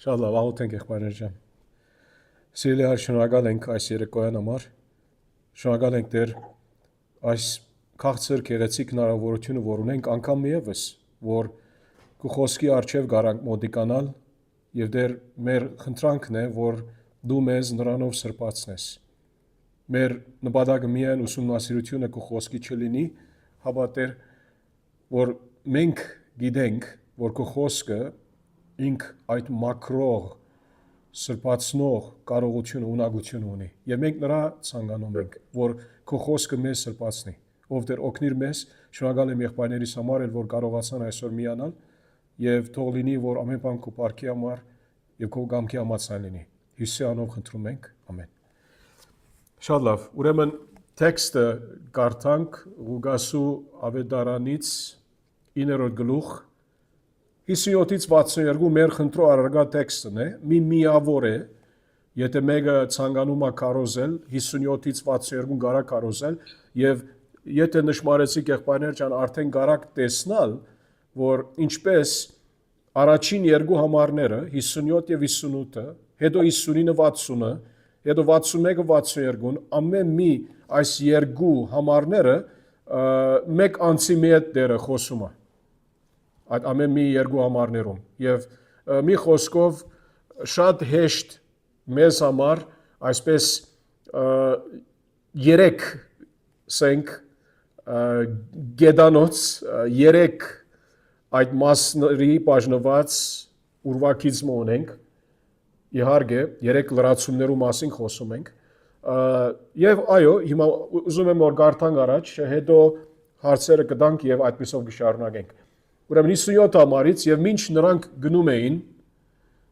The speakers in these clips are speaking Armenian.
Շատ լավ, աղոթենք եղբայրներ ջան։ Սիրելի հայր, շնորհակալ ենք այս երեկոյան համար։ Շնորհակալ ենք Տեր այս քաղցր գեղեցիկ հնարավորությունը, որ ունենք անգամ միևս, որ քո խոսքի առջև գարանք մոտիկանալ եւ Տեր մեր խնդրանքն է, որ դու մեզ նրանով սրբացնես։ Մեր նպատակը միայն ուսումնասիրությունը քո խոսքի չլինի, հապա Տեր, որ մենք գիտենք, որ քո խոսքը ինք այդ մաքրող, սրբացնող կարողություն ունակություն ունի։ Եվ մենք նրա ցանկանում ենք, որ քո խոսքը մեզ սրբացնի։ Ով Տեր օգնիր մեզ, շնորհակալ եմ եղբայրներիս համար, որ կարողացան այսօր միանալ եւ թող լինի, որ ամեն բան քո բարքի համար եւ քո կամքի համաձայն լինի։ Հիսուսի անունով խնդրում ենք։ Ամեն։ Շատ լավ։ Ուրեմն տեքստը կարդանք Ղուկասու ավետարանից 9-րդ գլուխ 57-ից 62 մեր խնդրո առարգա տեքստն է, մի միավոր է, եթե մեկը ցանկանում է կարոզել, 57-ից 62 գարակ կարոզել, եւ եթե նշմարեցիք եղբայրներ ջան, արդեն գարակ տեսնալ, որ ինչպես առաջին երկու համարները 57 եւ 58-ը, հետո 59-ը 60-ը, հետո 61-ը 62-ն, ամեն մի այս երկու համարները մեկ անձի մի հետ դերը խոսում է։ Այդ ամեն մի երկու համարներում եւ մի խոսքով շատ հեշտ մեզ համար այսպես երեք սենք գեդանոց երեք այդ մասների բաժնված ուրվակից ունենք իհարկե երեք լրացումներու մասին խոսում ենք եւ այո հիմա ուզում եմ որ գարտանք առաջ հետո հարցերը կտանք եւ այդպեսով կշարունակենք Ուրեմն 57 համարից եւ մինչ նրանք գնում էին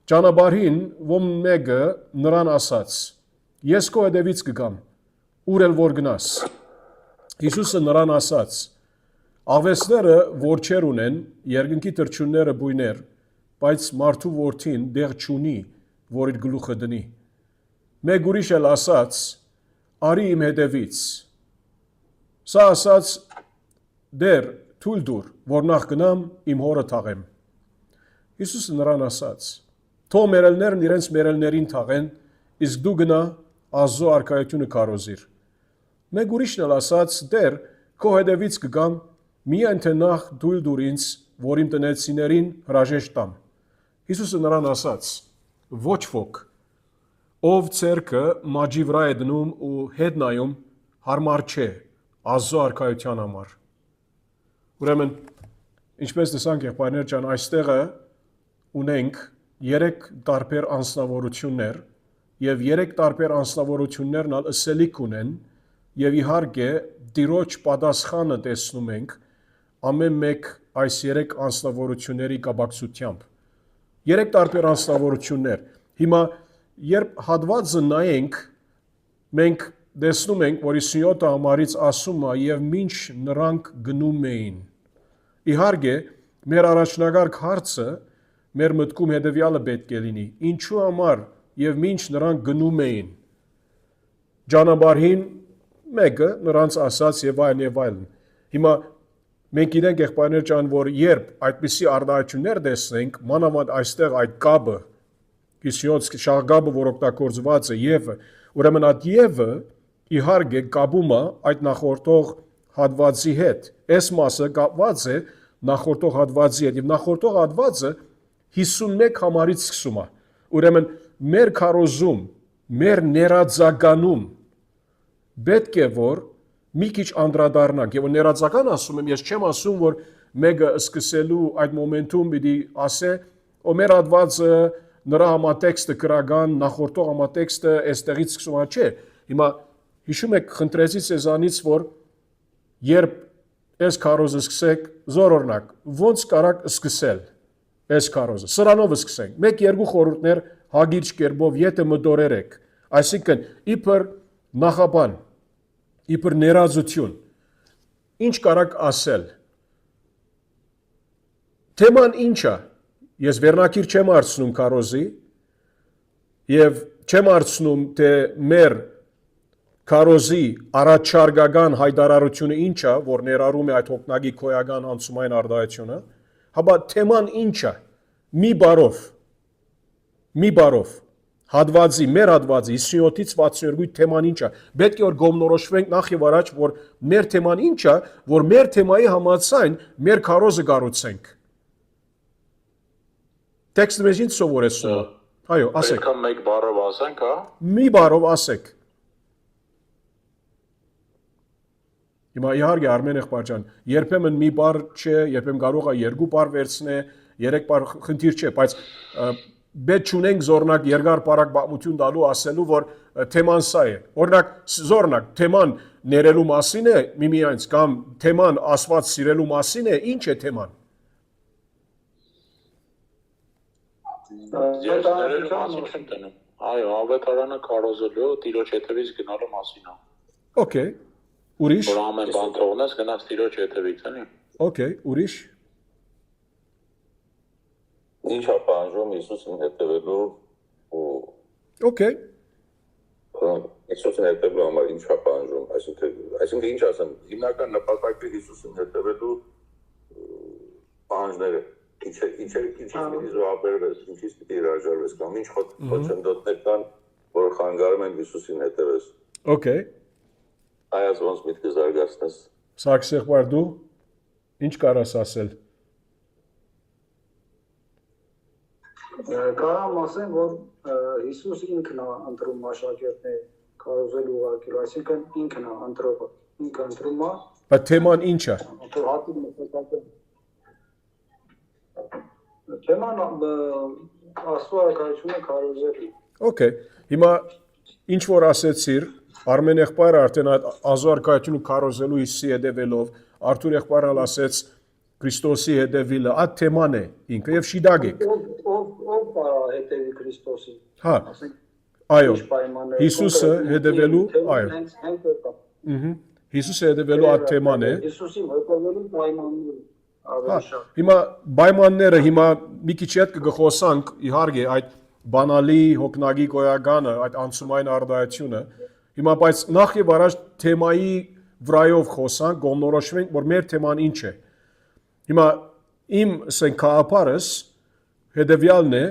ճանապարհին ում մեկը նրան ասաց ես քո հետևից կգամ ուր էլ որ գնաս Հիսուսը նրան ասաց աղվեսները որ չեր ունեն երկնքի թրջունները բույներ բայց մարդու որդին դեղ չունի որ իր գլուխը դնի մեկ ուրիշ էլ ասաց արի իմ հետևից սա ասաց դեր Թույլ դուր, որ նախ գնամ իմ հորը թաղեմ։ Հիսուսը նրան ասաց. Թող մերելներն իրենց մերելներին թաղեն, իսկ դու գնա Աստծո արքայությունը կարոզիր։ Մեկ ուրիշն էլ ասաց. Դեր, քո հետևից կգամ, միայն թե նախ թույլ դուր ինձ, որ իմ տնեցիներին հրաժեշտ տամ։ Հիսուսը նրան ասաց. Ոչ ոք, ով ցերկը մաջի վրա է դնում ու հետ նայում, հարմար չէ Աստծո արքայության համար։ Ուրեմն, ինչպես տեսանք եղբայրներ ջան, այստեղը ունենք 3 տարբեր անձնավորություններ եւ 3 տարբեր անձնավորություններն ալ ըսելիք ունեն եւ իհարկե Տիրոջ պատասխանը տեսնում ենք ամեն մեկ այս 3 անձնավորությունների կապակցությամբ։ 3 տարբեր անձնավորություններ։ Հիմա երբ հատվածը նայենք, մենք տեսնում ենք, որ 57 համարից ասում է եւ մինչ նրանք գնում էին Իհարկե, մեր առաջնակարգ հարցը մեր մտքում հետևյալը պետք է լինի. Ինչու համար եւ մինչ նրանք գնում էին ճանապարհին մեկը նրանց ասաց եւ այլն։ Հիմա մենք գիտենք եղբայրներ ջան, որ երբ այդպիսի արտահայտություններ տեսնենք, մանավանդ այստեղ այդ կապը 57 շաղգաբը, որ օգտագործված է եւ ուրեմն այդ եւը իհարկե կապում է այդ նախորդող հատվածի հետ։ Այս մասը կապված է նախորդող հատվածի հետ եւ նախորդող հատվածը 51 համարից սկսում է։ Ուրեմն մեր քարոզում, մեր ներածականում պետք է որ մի քիչ անդրադառնանք եւ ներածական ասում եմ, ես չեմ ասում որ մեկը սկսելու այդ մոմենտում պիտի ասե ու մեր հատվածը նրա համատեքստը քրական նախորդող համատեքստը այստեղից սկսում է, չէ։ Հիմա հիշում եք խնդրեցի ցեզանից որ երբ այս քարոզը սկսեք զորօրինակ ոնց կարակ սկսել այս քարոզը սրանով սկսենք 1-2 խորհուրդներ հագիրճ կերպով եթե մտորերեք այսինքն իբր նախաբան իբր ներածություն ինչ կարակ ասել թեման ինչ է ես վերնակիր չեմ արցնում քարոզի եւ չեմ արցնում թե մեր քարոզի առաջարկական հայտարարությունը ինչ է, որ ներառում է այդ հոգնագի քոյական անցումային արտահայտությունը, հապա թեման ինչ է, մի բարով մի բարով հատվածի, մեր հատվածի 57-ից 62 թեման ինչ է։ Պետք է որ գոմնորոշվենք նախ եւ առաջ, որ մեր թեման ինչ է, որ մեր թեմայի համաձայն մեր քարոզը կառուցենք։ Տեքստը մեզ ինչ սովորեցնում է։ Այո, ասեք։ Պետք է մեկ բառով ասենք, հա։ Մի բարով ասեք։ Հիմա իհարկե Արմեն եղբայրան, երբեմն մի բառ չէ, երբեմն կարող է երկու բառ վերցնել, երեք բառ խնդիր չէ, բայց պետք չունենք զորնակ երկար բարակ բաղմություն տալու ասելու, որ թեման սա է։ Օրինակ, զորնակ թեման ներելու մասին է միմյանց կամ թեման ասված սիրելու մասին է, ինչ է թեման։ Ես ներելու մասին չեմ տենում։ Այո, ավետարանը քարոզելու, Տիրոջ հետևից գնալու մասին է։ Okay, ուրիշ։ Որ ամեն բան թողնես, գնաս Տիրոջ հետևից, էլի։ Okay, ուրիշ։ Ինչ է պահանջում Հիսուսին հետևելու ու Okay։ Հիսուսին հետևելու համար ինչ է պահանջում, այսինքն ինչ ասեմ, հիմնական նպատակը Հիսուսին հետևելու պահանջները, ինչից պիտի զոհաբերվես, ինչից պիտի հրաժարվես կամ ինչ խոչընդոտներ կան, որ խանգարում են Հիսուսին հետևես։ Okay։ Այս ոնց միտքը զարգացնես։ Սարգիս եղբայր դու ինչ կարաս ասել։ Կարամ ասեմ, որ Հիսուս ինքն է ընտրում աշակերտներ քարոզելու ուղարկելու, այսինքն ինքն է ընտրողը, ինքը ընտրում է։ Բայց թեման ինչ է։ Թեման Աստծո արքայությունը քարոզելու։ Okay։ Հիմա ինչ որ ասեցիր, Արմեն եղբայրը արդեն Աստծո արքայությունը քարոզելու Հիսուսի հետևելով, Արթուր եղբայրը ասեց Քրիստոսի հետևելը, այդ թեման է ինքը եւ շիդագ է։ Ով կարա հետևի Քրիստոսին։ Հա։ Այո։ Հիսուսը հետևելու, այո։ Հիսուսը հետևելու այդ թեման է։ Հիսուսին հետևելու պայմանները։ Հիմա պայմանները հիմա մի քիչ հետ կգխոսանք իհարկե այդ բանալի հոգնագի գոյականը, այդ անցումային արդայությունը։ Հիմա բայց նախ եւ առաջ թեմայի վրայով խոսանք, գոմնորոշվենք, որ մեր թեման ինչ է։ Հիմա իմ սենքապարս հետևյալն է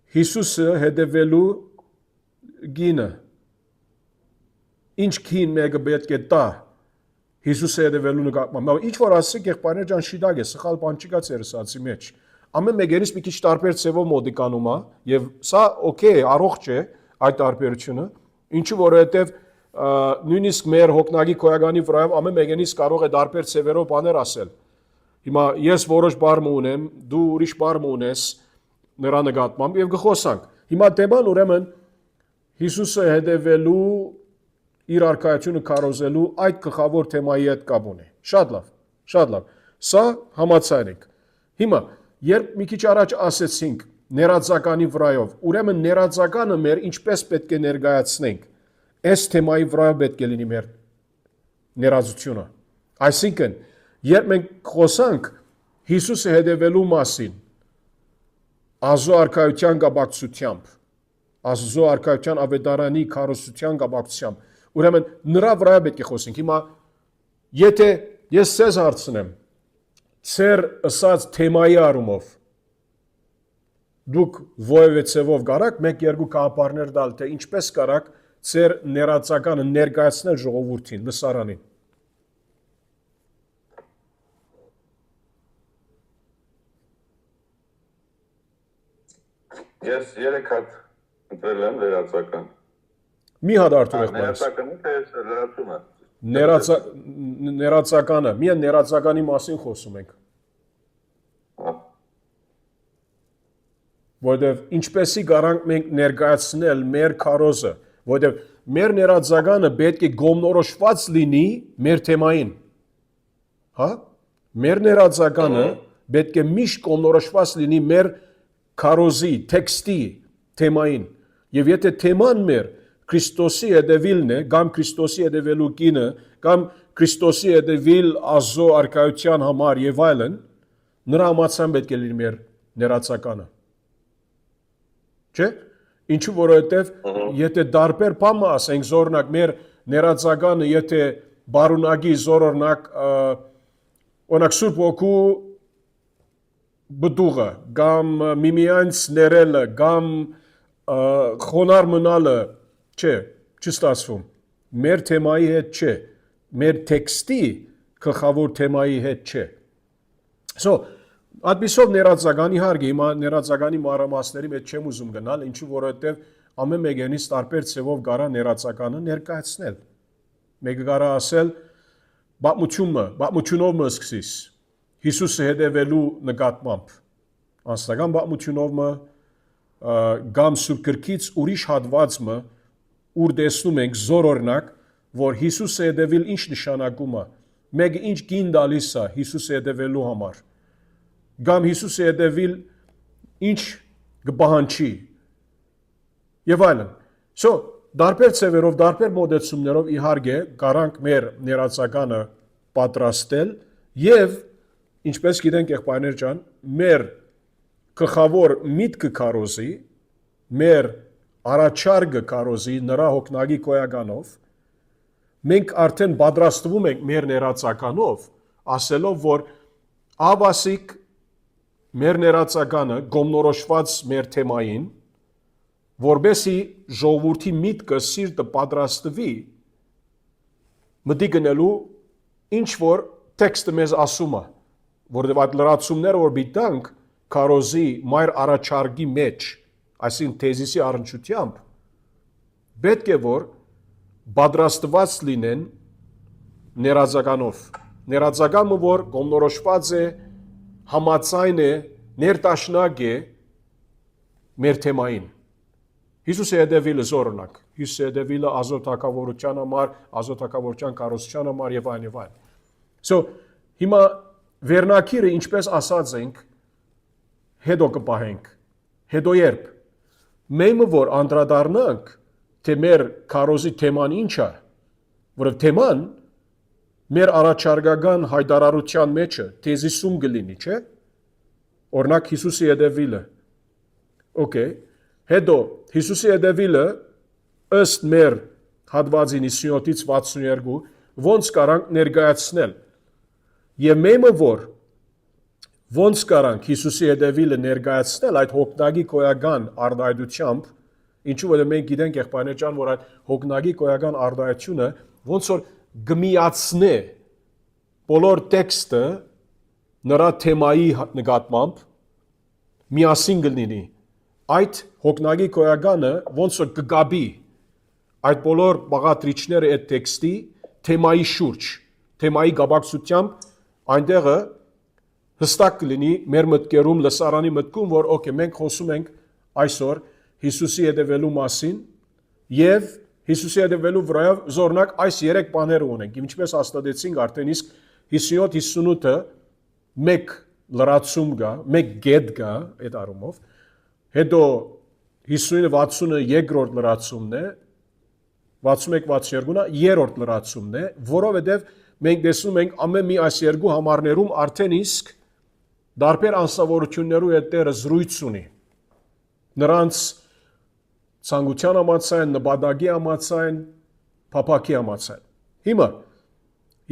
Հիսուսը հետևելու գինը։ Ինչ քին մեկը պետք է տա Հիսուսը հետևելու նկատմամբ։ Ինչ որ ասեք եղբայրներ ջան շիդագ է, սխալ բան չկա ծերս ասի մեջ։ Ամեն մեկերից մի քիչ տարբեր ցևով մոդիկանում է եւ սա օքեյ, առողջ է այդ տարբերությունը, ինչու որովհետեւ նույնիսկ մեր հոգնագի քոյականի վրայով ամեն մեկերից կարող է տարբեր ցևերով բաներ ասել։ Հիմա ես որոշ բառ ունեմ, դու ուրիշ բառ ունես նրա նկատմամբ եւ գխոսանք։ Հիմա թեման ուրեմն Հիսուսը հետևելու իր արքայությունը քարոզելու այդ գլխավոր թեմայի հետ կապ ունի։ Շատ լավ, շատ լավ։ Սա համաձայն ենք։ Հիմա երբ մի քիչ առաջ ասեցինք ներածականի վրայով, ուրեմն ներածականը մեր ինչպես պետք է ներկայացնենք, այս թեմայի վրայով պետք է լինի մեր ներածությունը։ Այսինքն, երբ մենք խոսանք Հիսուսը հետևելու մասին, Աստծո արքայության կապակցությամբ, Աստծո արքայության ավետարանի քարոզության կապակցությամբ, ուրեմն նրա վրա պետք է խոսենք։ Հիմա եթե ես ցեզ հարցնեմ, ծեր ըսած թեմայի առումով դուք ովևէ ցևով կարաք մեկ երկու կապարներ տալ, թե ինչպես կարաք ծեր ներածականը ներկայացնել ժողովրդին, լսարանին։ Ես 3 հատ ընտրել եմ ներածական։ Մի հատ Արթուր եղբայր։ Ներածականը թե լրացումը։ Ներածականը, միայն ներածականի մասին խոսում ենք։ Որտեւ ինչպեսի կարանք մենք ներկայացնել մեր քարոզը, որտեւ մեր ներածականը պետք է գոմնորոշված լինի մեր թեմային։ Հա? Մեր ներածականը պետք է միշտ գոմնորոշված լինի մեր քարոզի, տեքստի թեմային։ Եվ եթե թեման մեր Քրիստոսի հետևիլն է, կամ Քրիստոսի հետևելու կինը, կամ Քրիստոսի հետևիլ Աստծո արքայության համար եւ այլն, նրա համաձայն պետք է լինի մեր ներածականը։ Չէ՞։ Ինչու որովհետեւ եթե դարբեր բան ասենք զորնակ մեր ներածականը, եթե բարունակի զորորնակ օրինակ Սուրբ Հոգու բդուղը, կամ միմյանց ներելը, կամ խոնար մնալը չէ, չստացվում։ Մեր թեմայի հետ չէ, մեր տեքստի գլխավոր թեմայի հետ չէ։ So, այդպիսով ներածականի հարգը, հիմա ներածականի մանրամասների մեջ չեմ ուզում գնալ, ինչու որովհետև ամեն մեկենից տարբեր ցևով գարա ներածականը ներկայացնել։ Մեկը գարա ասել պատմությունով մը սկսիս Հիսուսը հետևելու նկատմամբ անձնական պատմությունով մը կամ Սուրբ Գրքից ուրիշ հատվածը ուր տեսնում ենք զորօրինակ որ Հիսուսը հետևել ինչ նշանակում է մեկը ինչ գին տալիս է Հիսուսը հետևելու համար կամ Հիսուսը հետևել ինչ կպահանջի եւ այլն so դարբեր ցևերով դարբեր մոդեցումներով իհարկե կարանք մեր ներածականը պատրաստել եւ ինչպես գիտենք եղբայրներ ջան մեր գլխավոր միտքը կարոզի մեր առաջարկը կարոզի նրա հոգնագի կոյականով մենք արդեն պատրաստվում ենք մեր ներածականով ասելով որ ավասիկ մեր ներածականը գոմնորոշված մեր թեմային որբեսի ժողովրդի միտքը սիրտը պատրաստվի մտի գնելու ինչ որ տեքստը մեզ ասում է որովհետև այդ լրացումները որ բիտանք կարոզի մայր առաջարկի մեջ այսինքն թեզիսի առնչությամբ պետք է որ պատրաստված լինեն ներածականը որ գոմնորոշված է համաձայն է ներտաշնակ է մեր թեմային Հիսուսը հետևիլը զորոնակ Հիսուսը հետևիլը ազոթակավորության համար ազոթակավորության կարոզության համար եւ այլն եւ այլն So հիմա վերնակիրը ինչպես ասած ենք հետո կպահենք հետո երբ մեմը որ անդրադառնանք թե մեր կարոզի թեման ինչ է որով թեման մեր առաջարկական հայտարարության մեջը թեզիսում կլինի չէ օրինակ Հիսուսի հետևիլը Okay հետո Հիսուսի հետևիլը ըստ մեր հատվածին 97-ից 62 ոնց կարանք ներկայացնել եւ մեմը որ ոնց կարանք Հիսուսի հետևիլը ներկայացնել այդ հոգնագի կոյական արդայդությամբ ինչու որ մենք գիտենք եղբայրներ ջան որ այդ հոգնագի կոյական արդայությունը ոնց որ գմիացնե բոլոր տեքստը նրա թեմայի նկատմամբ միասին կլինի այդ հոգնագի կոյականը ոնց որ կգաբի այդ բոլոր բաղադրիչները այդ տեքստի թեմայի շուրջ թեմայի գաբակցությամբ այնտեղը հստակ կլինի մեր մտքերում լսարանի մտքում որ օքեյ մենք խոսում ենք այսօր Հիսուսի հետևելու մասին եւ Հիսուսի հետևելու վրայով զորնակ այս 3 բաները ունենք ինչպես հաստատեցինք արդեն իսկ 57-58-ը մեկ լրացում կա մեկ գետ կա այդ առումով հետո 50-60-ը երկրորդ լրացումն է 61-62-ը երրորդ լրացումն է որովհետև մենք տեսնում ենք ամեն մի այս երկու համարներում արդեն իսկ դարբեր անսավորություններու հետ Տերը զրույց ունի նրանց ցանկության համաձայն նպատակի համաձայն փափակի համաձայն հիմա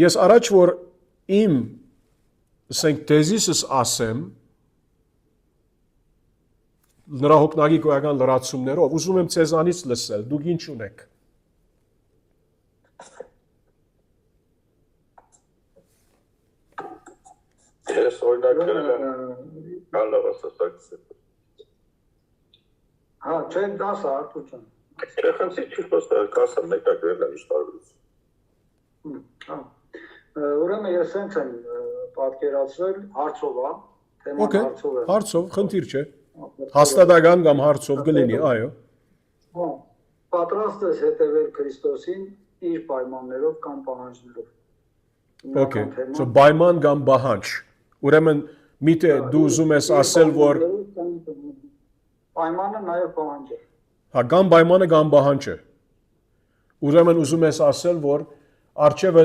ես առաջ որ իմ ասենք թեզիսս ասեմ նրա հոգնագի կոյական լրացումներով ուզում եմ ցեզանից լսել դուք ինչ ունեք Ես օրինակ կարող ասած Հա, չեն դասը արտություն։ Չեխանցի ճիշտ կասը մեկա գրել եմ իշտարվից։ Հա, ուրեմն ես սենց եմ պատկերացրել հարցով, թեման Okay, հարցով է։ հարցով, խնդիր չէ։ Հաստատական կամ հարցով կլինի, այո։ Հա, պատրաստ ես հետևել Քրիստոսին իր պայմաններով կամ պահանջներով։ Okay, so պայման կամ պահանջ։ Ուրեմն միթե դու ուզում ես ասել, որ պայմանը նաև պահանջ է։ հա կամ պայմանը կամ պահանջը։ Ուրեմն ուզում ես ասել, որ արժևը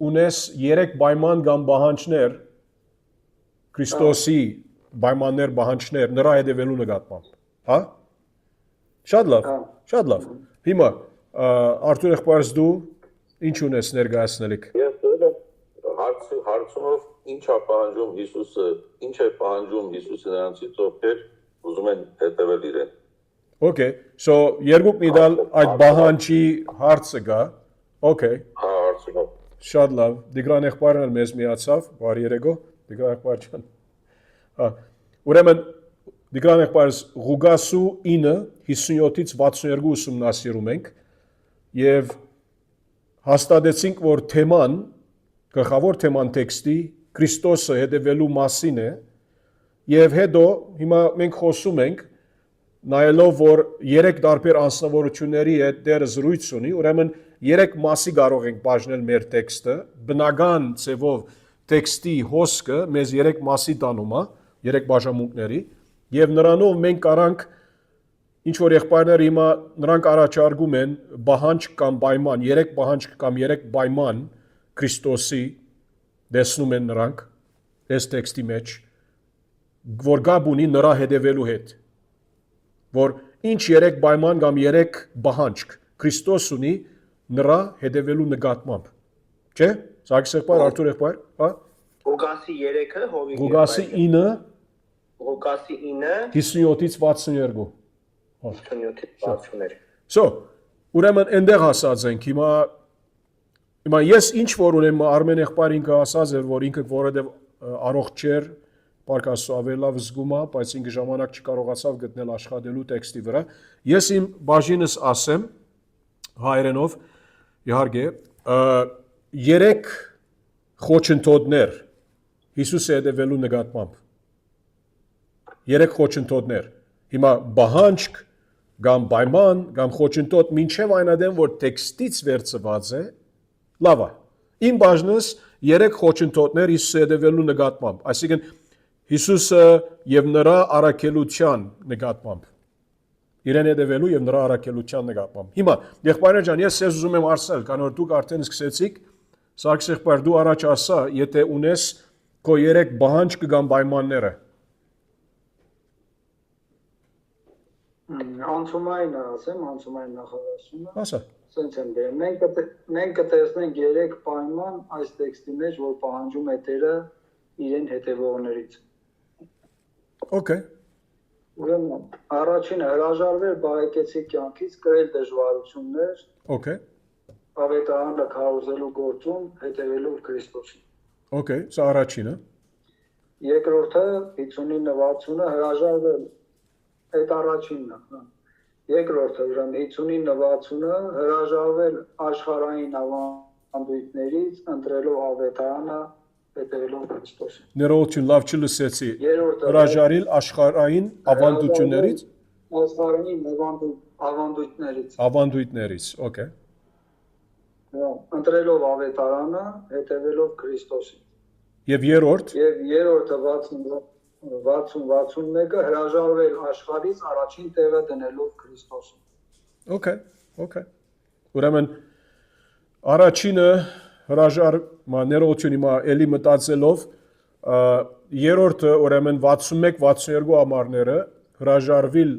ունես 3 պայման կամ պահանջներ Քրիստոսի պայմաններ պահանջներ նրա հետևելու նկատմամբ, հա? Շատ լավ, շատ լավ։ Հիմա Արտուր եղբայրս դու ինչ ունես ներկայացնելիք։ Ես հարցումով ինչ է պահանջում Հիսուսը, ինչ է պահանջում Հիսուսը նրանցից ովքեր ուզում են հետևել իրեն։ Okay, so երկուք նիդալ այդ բահանջի հարցը գա։ Okay, Հա, հարցնով։ շատ լավ։ Դիգրան եղբայրն էլ մեզ միացավ, բարի երեկո, Դիգրան եղբայր ջան։ Հա, ուրեմն Դիգրան եղբայրս Ղուգասու 9:57-ից 62 ուսումնասիրում ենք եւ հաստատեցինք, որ թեման, գլխավոր թեման տեքստի Քրիստոսը հետևելու մասին է եւ հետո հիմա մենք խոսում ենք նայելով, որ 3 տարբեր անձնավորությունների հետ դերը զրույց ունի, ուրեմն 3 մասի կարող ենք բաժնել մեր տեքստը, բնական ձևով տեքստի հոսքը մեզ 3 մասի տանում է, 3 բաժանմունքների, եւ նրանով մենք կարանք ինչ որ եղբայրները հիմա նրանք առաջարկում են բահանջ կամ պայման, 3 բահանջ կամ 3 պայման Քրիստոսի դեսնում են նրանք այս տեքստի մեջ, որ գաբ ունի նրա հետևելու հետ որ ինչ 3 պայման կամ 3 բահանջ Քրիստոս ունի նրա հետևելու նկատմամբ։ Չէ՞։ Սարգիս եղբայր, Արթուր եղբայր, հա։ Ղուգասի 3-ը Հովիկ Ղուգասի 9 Ղուգասի 9 57-ից 62։ 57-ից 62։ So, ուրեմն այնտեղ ասած ենք հիմա ես ինչ որ ունեմ Արմեն եղբայր ինքը ասած էր որ ինքը որովհետև առողջ չէր Պարկասու ավելի լավ զգում է, բայց ինքը ժամանակ չկարողացավ գտնել աշխատելու տեքստի վրա։ Ես իմ բաժինս ասեմ հայերենով, իհարկե, 3 խոչընդոտներ Հիսուսի հետևելու նկատմամբ։ 3 խոչընդոտներ։ Հիմա բահանջք կամ պայման կամ խոչընդոտ մինչև այնադեմ որ տեքստից վերցված է, լավ է։ Իմ բաժնս 3 խոչընդոտներ Հիսուսի հետևելու նկատմամբ, այսինքն Հիսուսը եւ նրա առաքելության նկատմամբ։ Իրեն հետևելու եւ նրա առաքելության նկատմամբ։ Հիմա եղբայրներ ջան, ես ձեզ ուզում եմ հարցնել, քանի որ դուք արդեն սկսեցիք, Սարգիս եղբայր, դու առաջ ասա, եթե ունես քո 3 բահանջ կամ պայմանները։ Անցումային ասեմ, անցումային նախադասությունը։ Ասա։ Սենց եմ դերում։ Մենք կտեսնենք 3 պայման այս տեքստի մեջ, որ պահանջում է Տերը իրեն հետևողներից։ Okay. Ուրեմն առաջինը հրաժարվել բարեկեցիկ կյանքից, կրել դժվարություններ, Okay. ավետարանը քարոզելու գործում հետևելով Քրիստոսին։ Okay, սա առաջինը։ Երկրորդը 59-60-ը հրաժարվել այդ առաջինն է։ Երկրորդը ուրեմն 59-60-ը հրաժարվել աշխարհային ավանդույթներից, ընտրելով ավետարանը հետևելով Քրիստոսին։ Ներողություն, լավ չլսեցի։ Երրորդը Հրաժարիլ աշխարհային ավանդություններից, աշխարհային ավանդույթներից, ավանդույթներից, okay։ ընտրելով ավետարանը, հետևելով Քրիստոսին։ Եվ երրորդ, Եվ երրորդը 60-61-ը հրաժարվել աշխարհից առաջին տեղը դնելով Քրիստոսին։ okay, okay։ Ուրեմն առաջինը հրաժարմաներություն հիմա էլի մտածելով երրորդը ուրեմն 61-62 ամառները հրաժարվել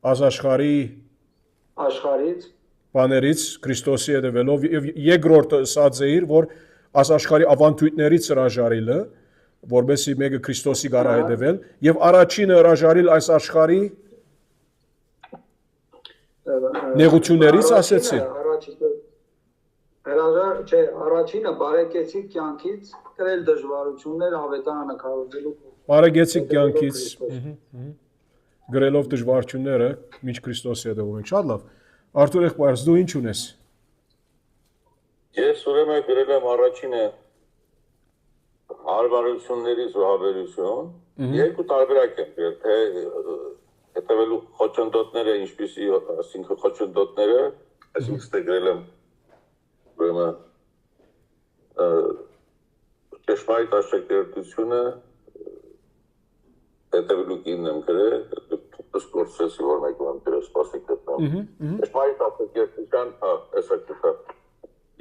Աշխարհից բաներից Քրիստոսի հետևելով եւ երկրորդը ասած է որ աշխարհի ավանդույթներից հրաժարելը որբեսի մեկը Քրիստոսի գարա հետևել եւ առաջինը հրաժարել այս աշխարհի նեղություններից ասեցի Առաջինը բարեկեցիկ կյանքից կրել դժվարություններ ավետարանը քարոզելու բարեկեցիկ կյանքից գրելով դժվարությունները միջ Քրիստոսի հետևում ենք շատ լավ Արթուր եղբայր դու ինչ ունես Ես ուրեմն գրել եմ առաջինը հարաբերությունների զոհաբերություն երկու տարբերակ եմ գրել թե հետևելու խոչընդոտները ինչպիսի ասինքն խոչընդոտները այսինքն ստեգրել եմ ուրեմն ճշմարիտ աշակերտությունը հետևելու կինն եմ գրել գործեցի որ մեկը եմ գրել սպասիկ գտնեմ ճշմարիտ աշակերտության այսա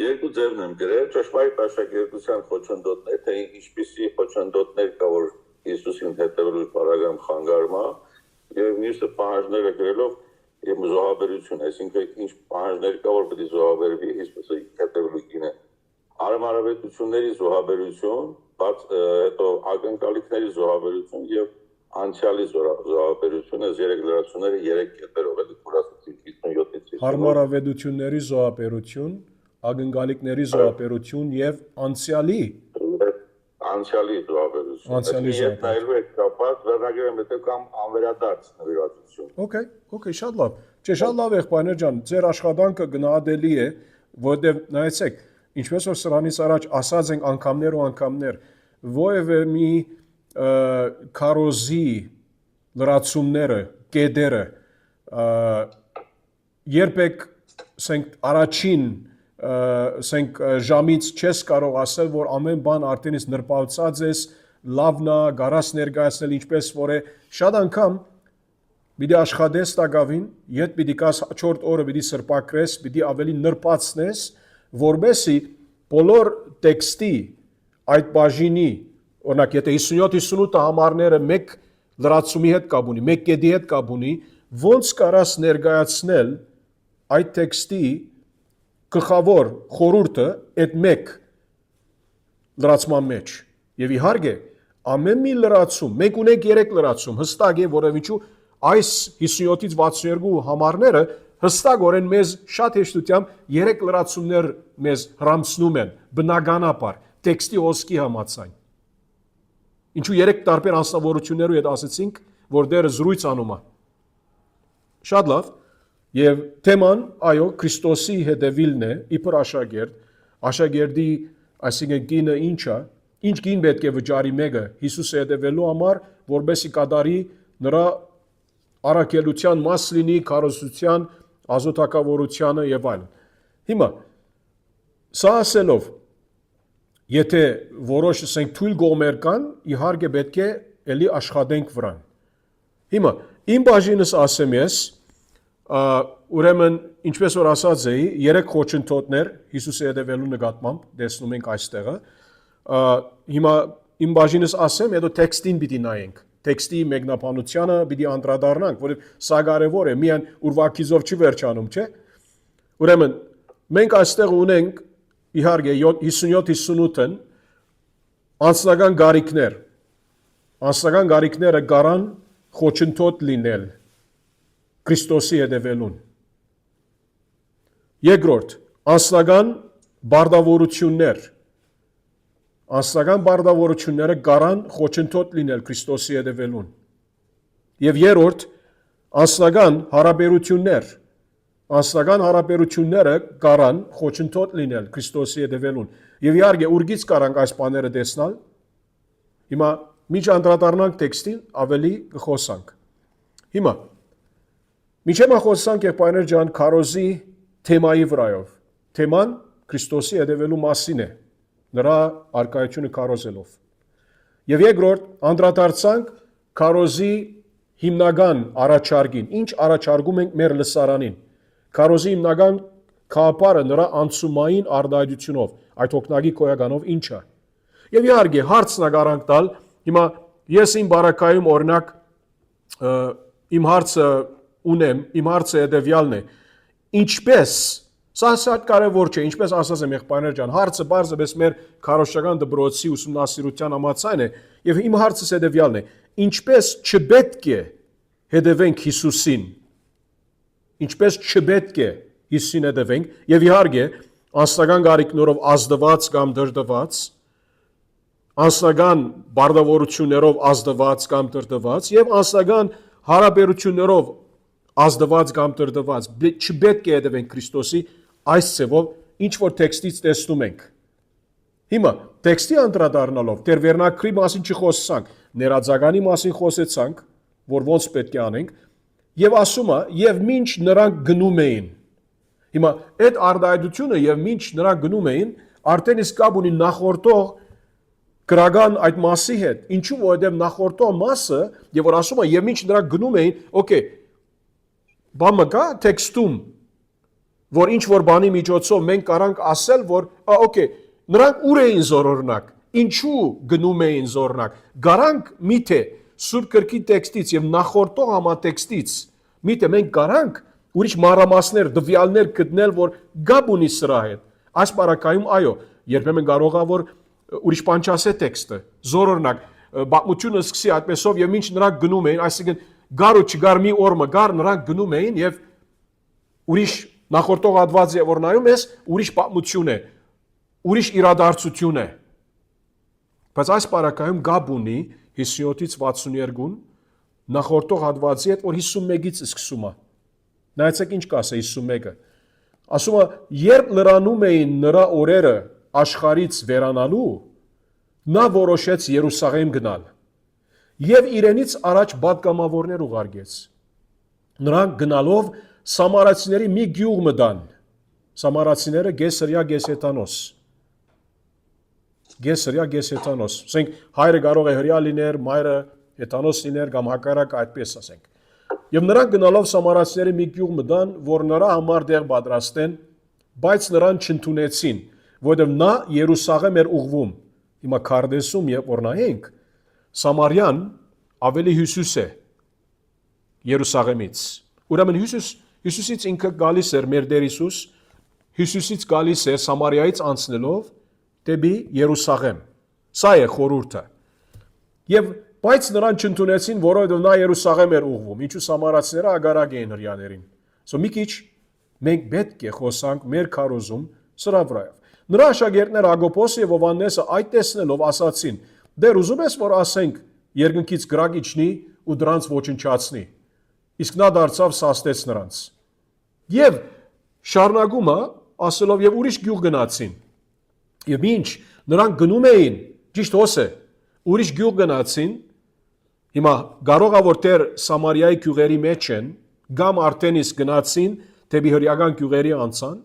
երկու ձևն եմ գրել ճշմարիտ աշակերտության խոչընդոտներ թե ինչպիսի խոչընդոտներ կա որ Հիսուսին հետևելու բարակամ խանգարում է եւ մյուսը պահանջները գրելով եւ զոհաբերություն այսինքն ինչ պահանջներ կա որ պետք է զոհաբերվի Հիսուսի հետևելու կինը արմարավետությունների զոհաբերություն բաց հետո ակնկալիքների զոհաբերություն եւ անցյալի զոհաբերությունը 3 լրացումները 3 կետերով էլի կուրացեցին 57-ից 50-ով։ Հարմարավետությունների զոհաբերություն, ակնկալիքների զոհաբերություն եւ անցյալի զոհաբերություն։ Անցյալի Եթե նայելու եք կապած վերնագրերը մտել կամ անվերադարձ նվիրվածություն։ Okay, շատ լավ։ Չէ, շատ լավ եղբայրներ ջան, ձեր աշխատանքը գնահատելի է, որովհետեւ նայեցեք, ինչպես որ սրանից առաջ ասած ենք անգամներ, որևէ մի քարոզի լրացումները, կեդերը երբեք ասենք առաջին ասենք ժամից չես կարող ասել, որ ամեն բան արդենից նրբացած ես, լավն է, գարաս ներկայացնել ինչպես որ է, շատ անգամ պիտի աշխատես տակավին, իդ պիտի կաս 4 օրը պիտի սրբակրես, պիտի ավելի նրբացնես, որբեսի բոլոր տեքստի այդ բաժինի, օրինակ եթե 57-58 համարները մեկ լրացումի հետ կապ ունի, մեկ կետի հետ կապ ունի, ոնց կարաս ներկայացնել այդ տեքստի գլխավոր խորհուրդը այդ մեկ լրացման մեջ։ Եվ իհարկե, ամեն մի լրացում, մենք ունենք 3 լրացում, հստակ է, որով ինչու այս 57-ից 62 համարները հստակորեն մեզ շատ հեշտությամբ 3 լրացումներ մեզ հրամցնում են, բնականաբար, տեքստի հոսքի համաձայն։ Ինչու 3 տարբեր անձնավորություններու հետ ասեցինք, որ դերը զրույց անում է։ Շատ լավ։ Եվ թեման, այո, Քրիստոսի հետևիլն է, իբր աշակերտի, այսինքն գինը ինչա, ինչ գին պետք է վճարի մեկը Հիսուսի հետևելու համար, որբեսի կատարի նրա առաքելության մաս լինի, քարոզության, ազոթակավորությանը եւ այլն։ Հիմա սա ասելով, եթե որոշ ասենք թույլ կողմեր կան, իհարկե պետք է էլի աշխատենք վրան։ Հիմա իմ բաժինս ասեմ ես, ուրեմն ինչպես որ ասած էի, 3 խոչընդոտներ Հիսուսի հետևելու նկատմամբ տեսնում ենք այստեղը։ Հիմա իմ բաժինս ասեմ, հետո տեքստին պիտի նայենք։ Տեքստի մեկնաբանությանը պիտի անդրադառնանք, որովհետև սա կարևոր է, միայն ուրվագիծով չի վերջանում, չէ՞։ Ուրեմն մենք այստեղ ունենք իհարկե 57-58-ն անձնական գարիքներ։ Անձնական գարիքները կարան խոչընդոտ լինել Քրիստոսի հետևելուն։ Երկրորդ, անձնական բարդավորություններ։ Անձնական բարդավորությունները կարան խոչընդոտ լինել Քրիստոսի հետևելուն։ Եվ երրորդ, անձնական հարաբերություններ։ Անձնական հարաբերությունները կարան խոչընդոտ լինել Քրիստոսի հետևելուն։ Եվ իհարկե ուրգից կարանք այս բաները տեսնել։ Հիմա միջ անդրադառնանք տեքստին, ավելի կխոսանք։ Հիմա միջև խոսանք եղբայրներ ջան քարոզի թեմայի վրայով։ Թեման Քրիստոսի հետևելու մասին է, նրա արկայությունը քարոզելով։ Եվ երկրորդ անդրադարձանք քարոզի հիմնական առաջարկին, ինչ առաջարկում ենք մեր լսարանին։ Քարոզի հիմնական քաղապարը նրա անցումային արտահայտությունով, այդ հոգնագի կոյականով ինչ է։ Եվ իհարկե հարցն ակարանք տալ, հիմա ես իմ բարակայում օրինակ իմ հարցը ունեմ, իմ հարցը հետևյալն է, ինչպես, սա շատ կարևոր չէ, ինչպես ասած եմ եղբայրներ ջան, հարցը բարձրապես մեր քարոզչական դպրոցի ուսումնասիրության համաձայն է, եւ իմ հարցս հետևյալն է, ինչպես չպետք է հետևենք Հիսուսին, ինչպես չպետք է Հիսուսին հետևենք, եւ իհարկե անձնական գարիքներով ազդված կամ դրդված, անձնական բարդավորություններով ազդված կամ դրդված եւ անձնական հարաբերություններով ազդված կամ դրդված, չպետք է հետևենք Քրիստոսի այս ձևով, ինչ որ տեքստից տեսնում ենք։ Հիմա տեքստի անդրադառնալով դեր վերնակրի մասին չխոսանք, ներածականի մասին խոսեցանք, որ ոնց պետք է անենք, եւ ասում է, եւ մինչ նրանք գնում էին։ Հիմա այդ արտահայտությունը եւ մինչ նրանք գնում էին, արդեն իսկ կապ ունի նախորդող գրական այդ մասի հետ, ինչու որովհետև նախորդող մասը, եւ որ ասում է, եւ մինչ նրանք գնում էին, օքեյ, բամը կա տեքստում, որ ինչ որ բանի միջոցով մենք կարանք ասել, որ օքեյ, նրանք ուր էին զորօրինակ, ինչու գնում էին զորօրինակ, գարանք միթե Սուրբ գրքի տեքստից եւ նախորդող համատեքստից, միթե մենք գարանք ուրիշ մանրամասներ, դվյալներ գտնել, որ գապ ունի սրա հետ։ Այս բարակայում այո, երբեմն կարող է որ ուրիշ բան չասե տեքստը, զորօրինակ բացությունը սկսի այդպեսով եւ ինչ նրանք գնում էին, այսինքն գար ու չգար մի օրը գար նրանք գնում էին եւ ուրիշ նախորդող հատվածը որ նայում ես, ուրիշ պատմություն է, ուրիշ իրադարձություն է։ Բայց այս պարակայում գաբ ունի 57-ից 62-ն նախորդող հատվածի հետ, որ 51-ից սկսում է։ Նայեցեք ինչ կասե 51-ը։ Ասում է, երբ լրանում էին նրա օրերը աշխարից վերանալու, նա որոշեց Երուսաղեմ գնալ եւ իրենից առաջ պատգամավորներ ուղարկեց։ Նրանք գնալով Սամարացիների մի գյուղ մտան։ Սամարացիները Գեսրիա Գեսեթանոս։ Ասենք հայրը կարող է հրյա լիներ, մայրը հեթանոս լիներ կամ հակառակ այդպես ասենք։ Եվ նրանք գնալով Սամարացիների մի գյուղ մտան, որ նրա համար դեղ պատրաստեն, բայց նրան չընդունեցին, որովհետև նա Երուսաղեմ էր ուղղվում։ Հիմա քարտեզում երբ որ նայենք, Սամարյան ավելի հյուսիս է Երուսաղեմից։ Ուրեմն հյուսիսից ինքը գալիս էր մեր Տեր Հիսուս, հյուսիսից գալիս էր Սամարիայից անցնելով դեպի Երուսաղեմ։ Սա է խորհուրդը։ Եվ բայց նրան չընդունեցին, որովհետև նա Երուսաղեմ էր ուղղվում, ինչու Սամարացիները ագարակ էին հրյաներին։ So մի քիչ մենք պետք է խոսանք մեր քարոզում սրա վրայով։ Նրա աշակերտները Ագոպոսը եւ Հովհաննեսը այդ տեսնելով ասացին. «Դեր ուզում ես որ ասենք երկնքից գրակ իջնի ու դրանց ոչնչացնի»։ Իսկ նա դարձավ սաստեց նրանց։ Եվ շարունակում է ասելով եւ ուրիշ գյուղ գնացին։ Եվ ինչ նրանք գնում էին, ճիշտ հոս է, ուրիշ գյուղ գնացին։ Հիմա կարող է որ Տեր Սամարիայի գյուղերի մեջ են, կամ արդեն իսկ գնացին դեպի հրեական գյուղերի անցան,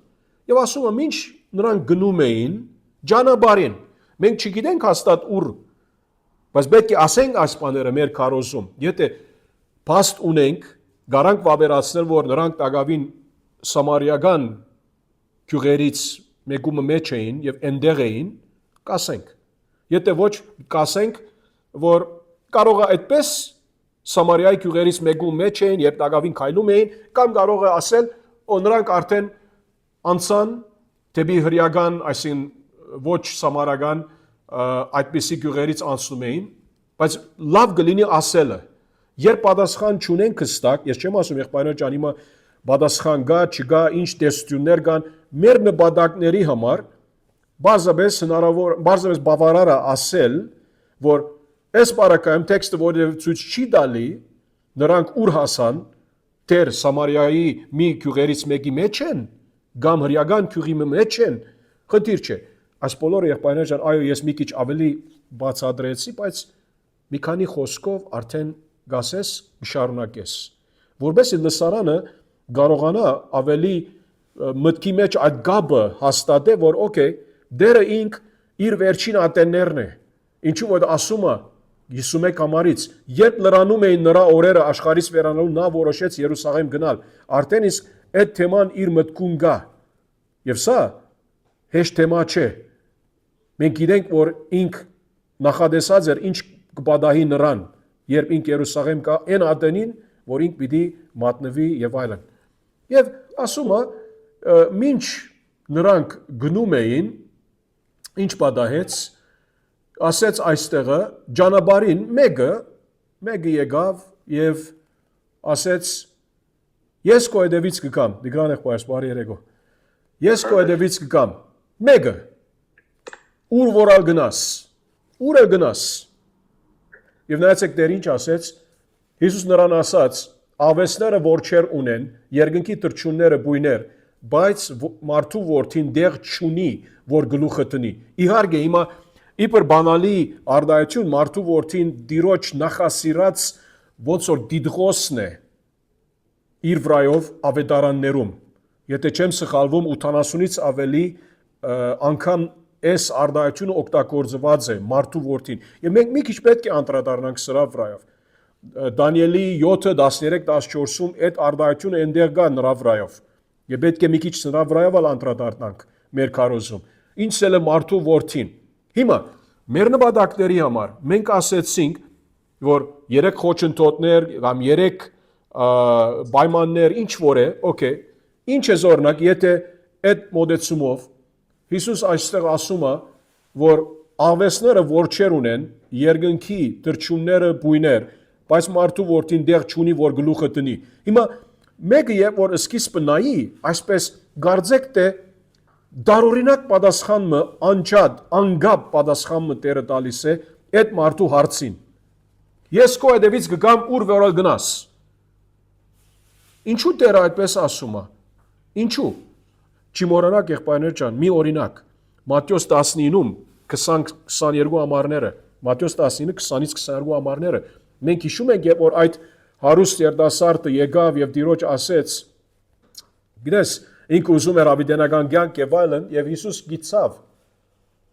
եւ ասում եմ ինչ նրանք գնում էին ճանապարհին։ Մենք չգիտենք հաստատ ուր, բայց պետք է ասենք այս բաները մեր քարոզում։ Եթե փաստ ունենք, գարանք վավերացնել, որ նրանք տակավին Սամարիական գյուղերից մեկումը մեջ էին եւ այնտեղ էին, կասենք։ Եթե ոչ, կասենք, որ կարող է այդպես Սամարիայի գյուղերից մեկում մեջ էին եւ տակավին քայլում էին, կամ կարող է ասել, որ նրանք արդեն անցան դեպի հրեական, այսինքն ոչ սամարական այդպիսի գյուղերից անցնում էին, բայց լավ կլինի ասելը։ Երբ պատասխան չունենք հստակ, ես չեմ ասում եղբայրներ ջան, հիմա պատասխան գա, չգա, ինչ տեսություններ կան, մեր նպատակների համար բազապես հնարավոր, բազապես բավարար է ասել, որ այս բարակայում տեքստը որևէ ցույց չի տալի, նրանք ուր հասան, Տեր Սամարիայի մի գյուղերից մեկի մեջ են, կամ հրեական գյուղի մեջ են, խնդիր չէ։ Այս բոլորը եղբայրներ ջան, այո, ես մի քիչ ավելի բացատրեցի, բայց մի քանի խոսքով արդեն գասես շարունակես, որովհետեւ լսարանը կարողանա ավելի մտքի մեջ այդ գաբը հաստատել, որ օքեյ, դերը ինք իր վերջին ատեններն է, ինչու որ ասում է 51 համարից, երբ լրանում էին նրա օրերը աշխարհից վերանալու, նա որոշեց Երուսաղեմ գնալ, արդեն իսկ այդ թեման իր մտքում գա, եւ սա հեշտ թեմա չէ, մենք գիտենք, որ ինք նախադեսած էր ինչ կպատահի նրան, երբ ինք Երուսաղեմ կա, այն ատենին, որ ինք պիտի մատնվի եւ այլն։ Եվ ասում է, մինչ նրանք գնում էին, ինչ պատահեց, ասեց այստեղը ճանապարհին մեկը եկավ եւ ասեց ես քո հետևից կգամ, դիգրան եղբայրս բարի երեկո։ Ես քո հետևից կգամ, մեկը ուր որալ գնաս, ուր է գնաս։ Եվ նայեցեք Տեր ինչ ասեց, Հիսուս նրան ասաց, ավեսները որ չեր ունեն, երկնքի թռչունները բույներ, բայց մարդու որդին դեղ չունի, որ գլուխը տնի։ Իհարկե հիմա իբր բանալի արդայություն մարդու որդին դիրոջ նախասիրած ոնց որ դիդղոսն է իր վրայով ավետարաններում։ Եթե չեմ սխալվում 80-ից ավելի անգամ այս արդայությունը օգտագործված է մարդու որդին։ Եվ մենք մի քիչ պետք է անդրադառնանք սրա վրայով։ Դանիելի 7:13-14-ում այդ արդայությունը այնտեղ կա նրա վրայով։ Եվ պետք է մի քիչ նրա վրայով անդրադառնանք մեր քարոզում։ Ինչ է մարդու որդին։ Հիմա մեր նպատակների համար մենք ասեցինք, որ 3 խոչընդոտներ կամ 3 պայմաններ ինչ որ է, օքեյ, ինչ է օրինակ, եթե այդ մոդեցումով Հիսուս այստեղ ասում է, որ աղվեսները որչեր ունեն, երկնքի դրճումները բույներ, բայց մարդու որդին դեղ չունի, որ գլուխը տնի։ Հիմա մեկը երբ որ սկիզբը նայի, այսպես գարձեք թե դարօրինակ պատասխանը անջատ, անգապ պատասխանը Տերը տալիս է այդ մարդու հարցին։ Ես քո հետևից կգամ ուր որ գնաս։ Ինչու Տերը այդպես ասում է։ Ինչու։ Չմոռանաք եղբայրներ ջան, մի օրինակ։ Մատթեոս 19-ում 20-22 ամառները, Մատթեոս 19 20-ից 22 ամառները, մենք հիշում ենք, երբ որ այդ հարուստ երիտասարդը եկավ եւ Տիրոջ ասեց, գիտես, ինքը ուզում էր ավիդենական կյանք եւ այլն, եւ Հիսուս գիծավ,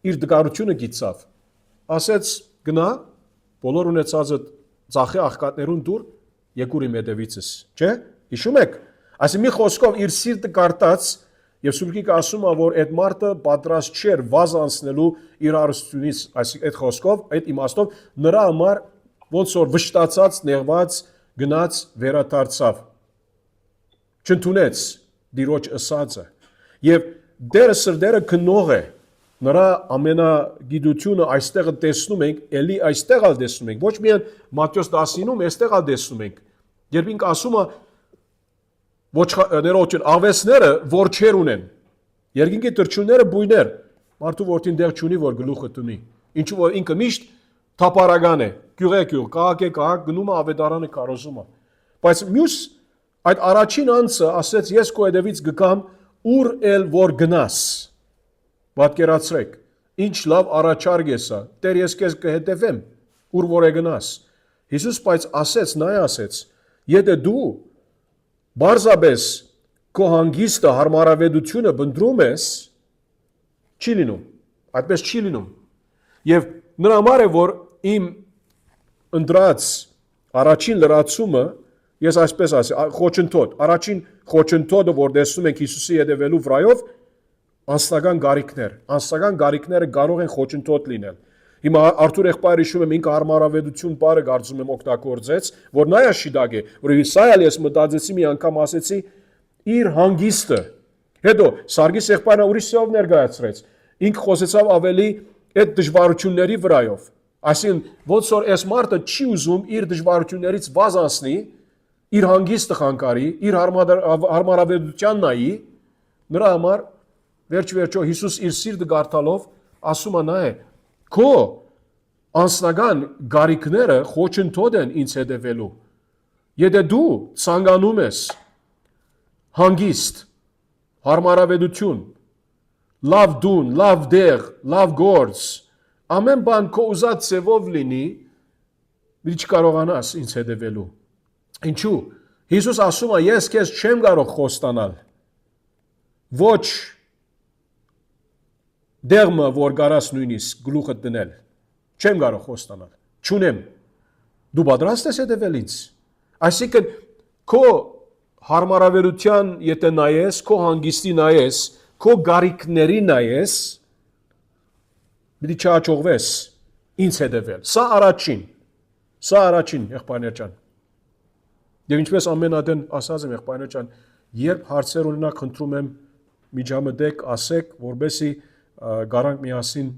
իր դգարությունը գիծավ, ասեց գնա, բոլոր ունեցածը ծախի աղքատներուն դուր, եկուր իմ հետևիցս, չէ՞, հիշում եք, այսինքն մի խոսքով իր սիրտը կարտած եւ Սուրբիկը ասում է, որ այդ մարդը պատրաստ չէր վազ անցնելու իր հարստությունից, այսինքն այդ խոսքով, այդ իմաստով նրա համար ոնց որ վշտացած, նեղված, գնաց վերադարձավ, չընդունեց Տիրոջ ըսածը եւ Տերը սրդերը քնող է, նրա ամենագիտությունը այստեղ տեսնում ենք, ելի այստեղ ալ տեսնում ենք, ոչ միայն Մատթեոս 19-ում, այստեղ ալ տեսնում ենք, երբ ինքը ասում է ոչխարներոջն ավեսները որչեր ունեն, երկինքի դրճունները բույներ, մարդու որդին դեղ չունի, որ գլուխը տնի, ինչու որ ինքը միշտ թափարական է, գյուղ, քաղաք, գնում է ավետարանը կարոզում է, բայց մյուս այդ առաջին անձը ասեց ես քո հետևից գկամ ուր էլ որ գնաս, պատկերացրեք, ինչ լավ առաջարկ է սա, Տեր ես քեզ կհետևեմ, ուր որ է գնաս, Հիսուս բայց ասեց, նա ասեց, եթե դու Բարձաբես քո հանգիստը հարմարավետությունը բնդրում ես, չի լինում, այդպես չի լինում, և նրա համար է, որ իմ ընդրած առաջին լրացումը, ես այսպես ասի, խոչընդոտ, առաջին խոչընդոտը, որ տեսնում ենք Հիսուսի հետևելու վրայով, անձնական գարիքները կարող են խոչընդոտ լինել, Հիմա Արթուր եղբայրը հիշում եմ ինքը հարմարավետություն բառը կարծում եմ օգտագործեց, որ նա է շիդագ է, որ սա էլ ես մտածեցի մի անգամ ասեցի իր հանգիստը։ Հետո Սարգիս եղբայրը ուրիշ սով ներկայացրեց։ Ինքը խոսեցավ ավելի այդ դժվարությունների վրայով։ Այսինքն ոնց որ այս մարդը չի ուզում իր դժվարություններից վազ անցնի, իր հանգիստը խանգարի, իր հարմարավետության նայի, նրա համար վերջ-վերջո Հիսուս իր սիրտը գարտալով ասում է նա է Քո անձնական գարիքները խոչընդոտ են ինձ հետևելու։ Եթե դու ցանկանում ես հանգիստ, հարմարավետություն, լավ դուն, լավ դեղ, լավ գործ, ամեն բան քո ուզած ձևով լինի, մի չկարողանաս ինձ հետևելու։ Ինչու։ Հիսուս ասում է, ես քեզ չեմ կարող խոստանալ։ Ոչ դեղմը, որ կարաս նույնիսկ գլուխը դնել, չեմ կարող խոստանալ, չունեմ, դու պատրաստ ես հետևել ինձ, այսինքն քո հարմարավետության եթե նայես, քո հանգիստի նայես, քո գարիքների նայես, պիտի չհաջողվես ինձ հետևել, սա առաջին եղբայրներ ջան, և ինչպես ամեն ատեն ասած եմ եղբայրներ ջան, երբ հարցեր ունենաք խնդրում եմ միջամտեք, ասեք, որպեսզի գարանք միասին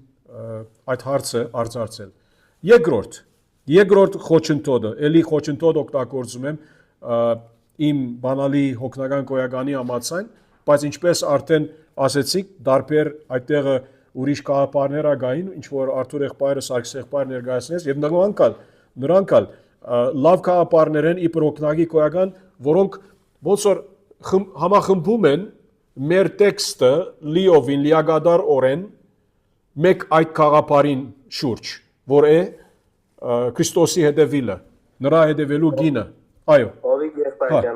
այդ հարցը արձարծել։ Երկրորդ խոչընդոտը, էլի խոչընդոտ օգտագործում եմ իմ բանալի հոգնական գոյականի համաձայն, բայց ինչպես արդեն ասեցիք, դարբեր այդտեղը ուրիշ կաղապարներ ագային, ինչ որ Արթուր եղբայրը, Սարգիս եղբայրը ներկայացնեց, և նրանք ալ լավ կաղապարներ են իբր հոգնակի գոյական, որոնք ոնց որ համախմբում են մեր տեքստը լիովին լիագադար օրեն մեկ այդ կաղապարին շուրջ, որ է Քրիստոսի հետևիլը, նրա հետևելու գինը, այո։ Ովիկ եղբայր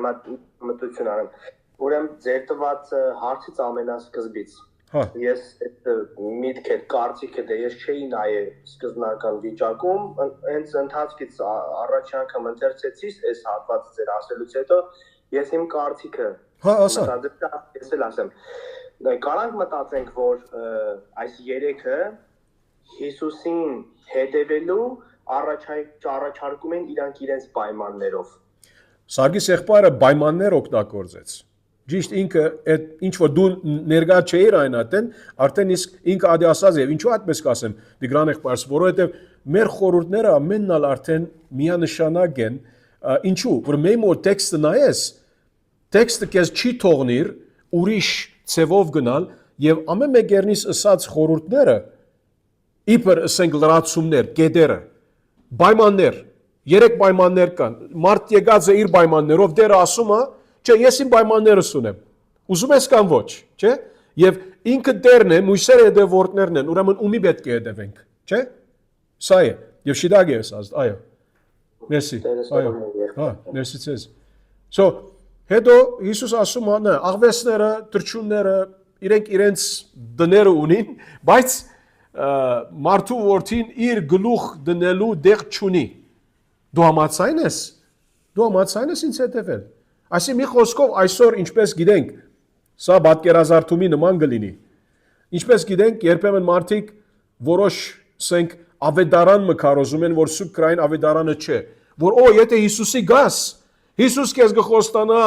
մտություն արեմ, ուրեմն ձեր տված հարցից ամենասկզբից, ես այդ միտքը, կարծիքը դե ես չէի նայել սկզբնական վիճակում, հենց ընթացքից առաջ անգամ ընթերցեցիս այս հատվածը ձեր ասելուց հետո, ես իմ կարծիքը ես էլ ասեմ, կարանք մտածենք, որ այս երեքը Հիսուսին հետևելու առաջարկում են իրանք իրենց պայմաններով։ Սարգիս եղբայրը պայմաններ օգտագործեց։ Ճիշտ ինքը այդ ինչ որ դու ներկա չէիր այն այդեն, արդեն իսկ ինքը ադի ասած եւ ինչու այդպես կասեմ, դիգրան եղբայրս, որովհետեւ մեր խորհուրդները ամեննալ արդեն միանշանակ են, ինչու, որ մենք որ տեքստը նայես, տեքստը քեզ չի թողնիր ուրիշ ցևով գնալ եւ ամեն մեկերնից ասած խորհուրդները իբր ասենք լրացումներ, գեդերը, պայմաններ, երեք պայմաններ կան, մարդ եկած է իր պայմաններով, դերը ասում է, չէ, ես իմ պայմաններս ունեմ, ուզում ես կամ ոչ, չէ, եւ ինքը դերն է, մույսերը հետևորդներն են, ուրեմն ումի պետք է հետևենք, չէ, սա է, եւ շիդագ է ասած, այո, մերսի, այո, հա, մերսի ցեզ, so, հետո Հիսուս ասում է, աղվեսները, թրջունները, իրենց դները ունին, բայց մարդու որդին իր գլուխ դնելու դեղ չունի։ Դու համաձայն ես ինձ հետևել։ Այսինքն մի խոսքով այսօր ինչպես գիտենք, սա պատկերազարդումի նման կլինի։ Ինչպես գիտենք, երբեմն մարդիկ որոշ ասենք ավետարան մկարոզում են, որ սուրբ քրային ավետարանը չէ, որ եթե Հիսուսի գաս, Հիսուս քեզ կխոստանա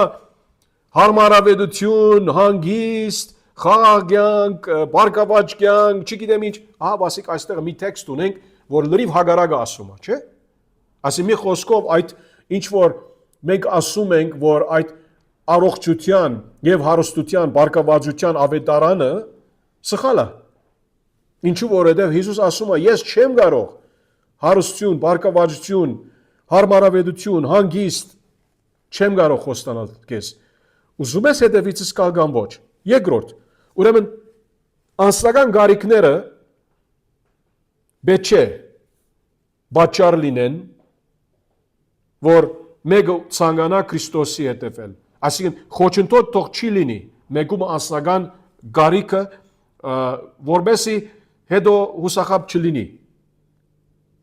հարմարավետություն, հանգիստ, խաղաղ կյանք, բարգավաճ կյանք, չգիտեմ ինչ, բասիկ այստեղ մի տեքստ ունենք, որ լրիվ հագարակը ասում է, չէ՞։ Այսինքն մի խոսքով այդ ինչ որ մենք ասում ենք, որ այդ առողջության եւ հարստության, բարգավաճության ավետարանը սխալ է։ Ինչու որովհետեւ Հիսուս ասում է, ես չեմ կարող հարստություն, բարգավաճություն, հարմարավետություն, հանգիստ չեմ կարող խոստանալ քեզ։ Ուզում ես հետևիցս գալ կամ ոչ։ Երկրորդ, ուրեմն անձնական գարիքները պետք չէ պատճառ լինեն, որ մեկը ցանկանա Քրիստոսի հետևել։ Այսինքն խոչընդոտ թող չի լինի մեկում անձնական գարիքը, որբեսի հետո հուսախաբ չլինի։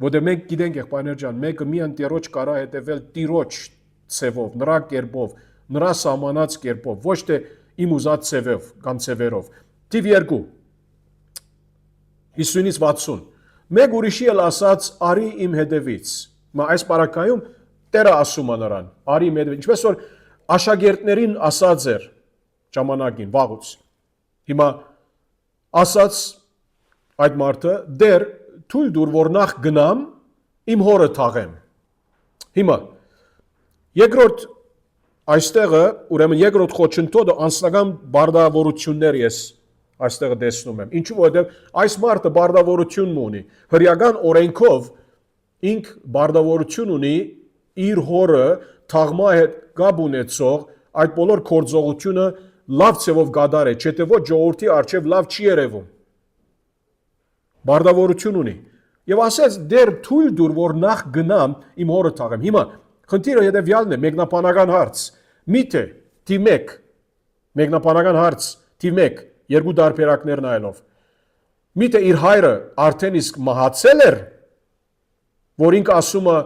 Որտեղ մենք գիտենք եղբայրներ ջան, մեկը միան Տիրոջ կարա հետևել Տիրոջ ցևով, նրա կերպով, նրա սահմանած կերպով, ոչ թե իմ ուզած ցևով կամ ցևերով։ Տիվ 2 50-ից 60 մեկ ուրիշի էլ ասած արի իմ հետևից։ Մա այս բարակայում Տերը ասում է նրան, արի իմ հետևից, ինչպես որ աշակերտներին ասած էր ժամանակին վաղուց։ Հիմա ասած այդ մարդը դեր թույլ դուր որ նախ գնամ իմ հորը թաղեմ։ Հիմա երկրորդ այստեղը ուրեմն երկրորդ խոչընդոտը անձնական բարդավորություններ ես այստեղը տեսնում եմ։ Ինչու որովհետև այս մարդը բարդավորություն ունի։ Հրեական օրենքով ինք բարդավորություն ունի իր հորը թաղմա հետ գաբ ունեցող այդ բոլոր գործողությունը լավ ցևով գադար է, չէ՞ թե ոչ ժողովրդի արչև լավ չի երևում։ Բարդավորություն ունի։ Եվ ասեց դեր թույլ դուր որ նախ գնամ իմ հորը թաղեմ։ Հիմա խնդիրը հետևյալն է, մեկնաբանական հարց։ Միթե թիվ 1 մեկնաբանական հարց թիվ 1 երկու դարբերակներ նայելով։ Միթե իր հայրը արդեն իսկ մահացել էր, որ ինքը ասում է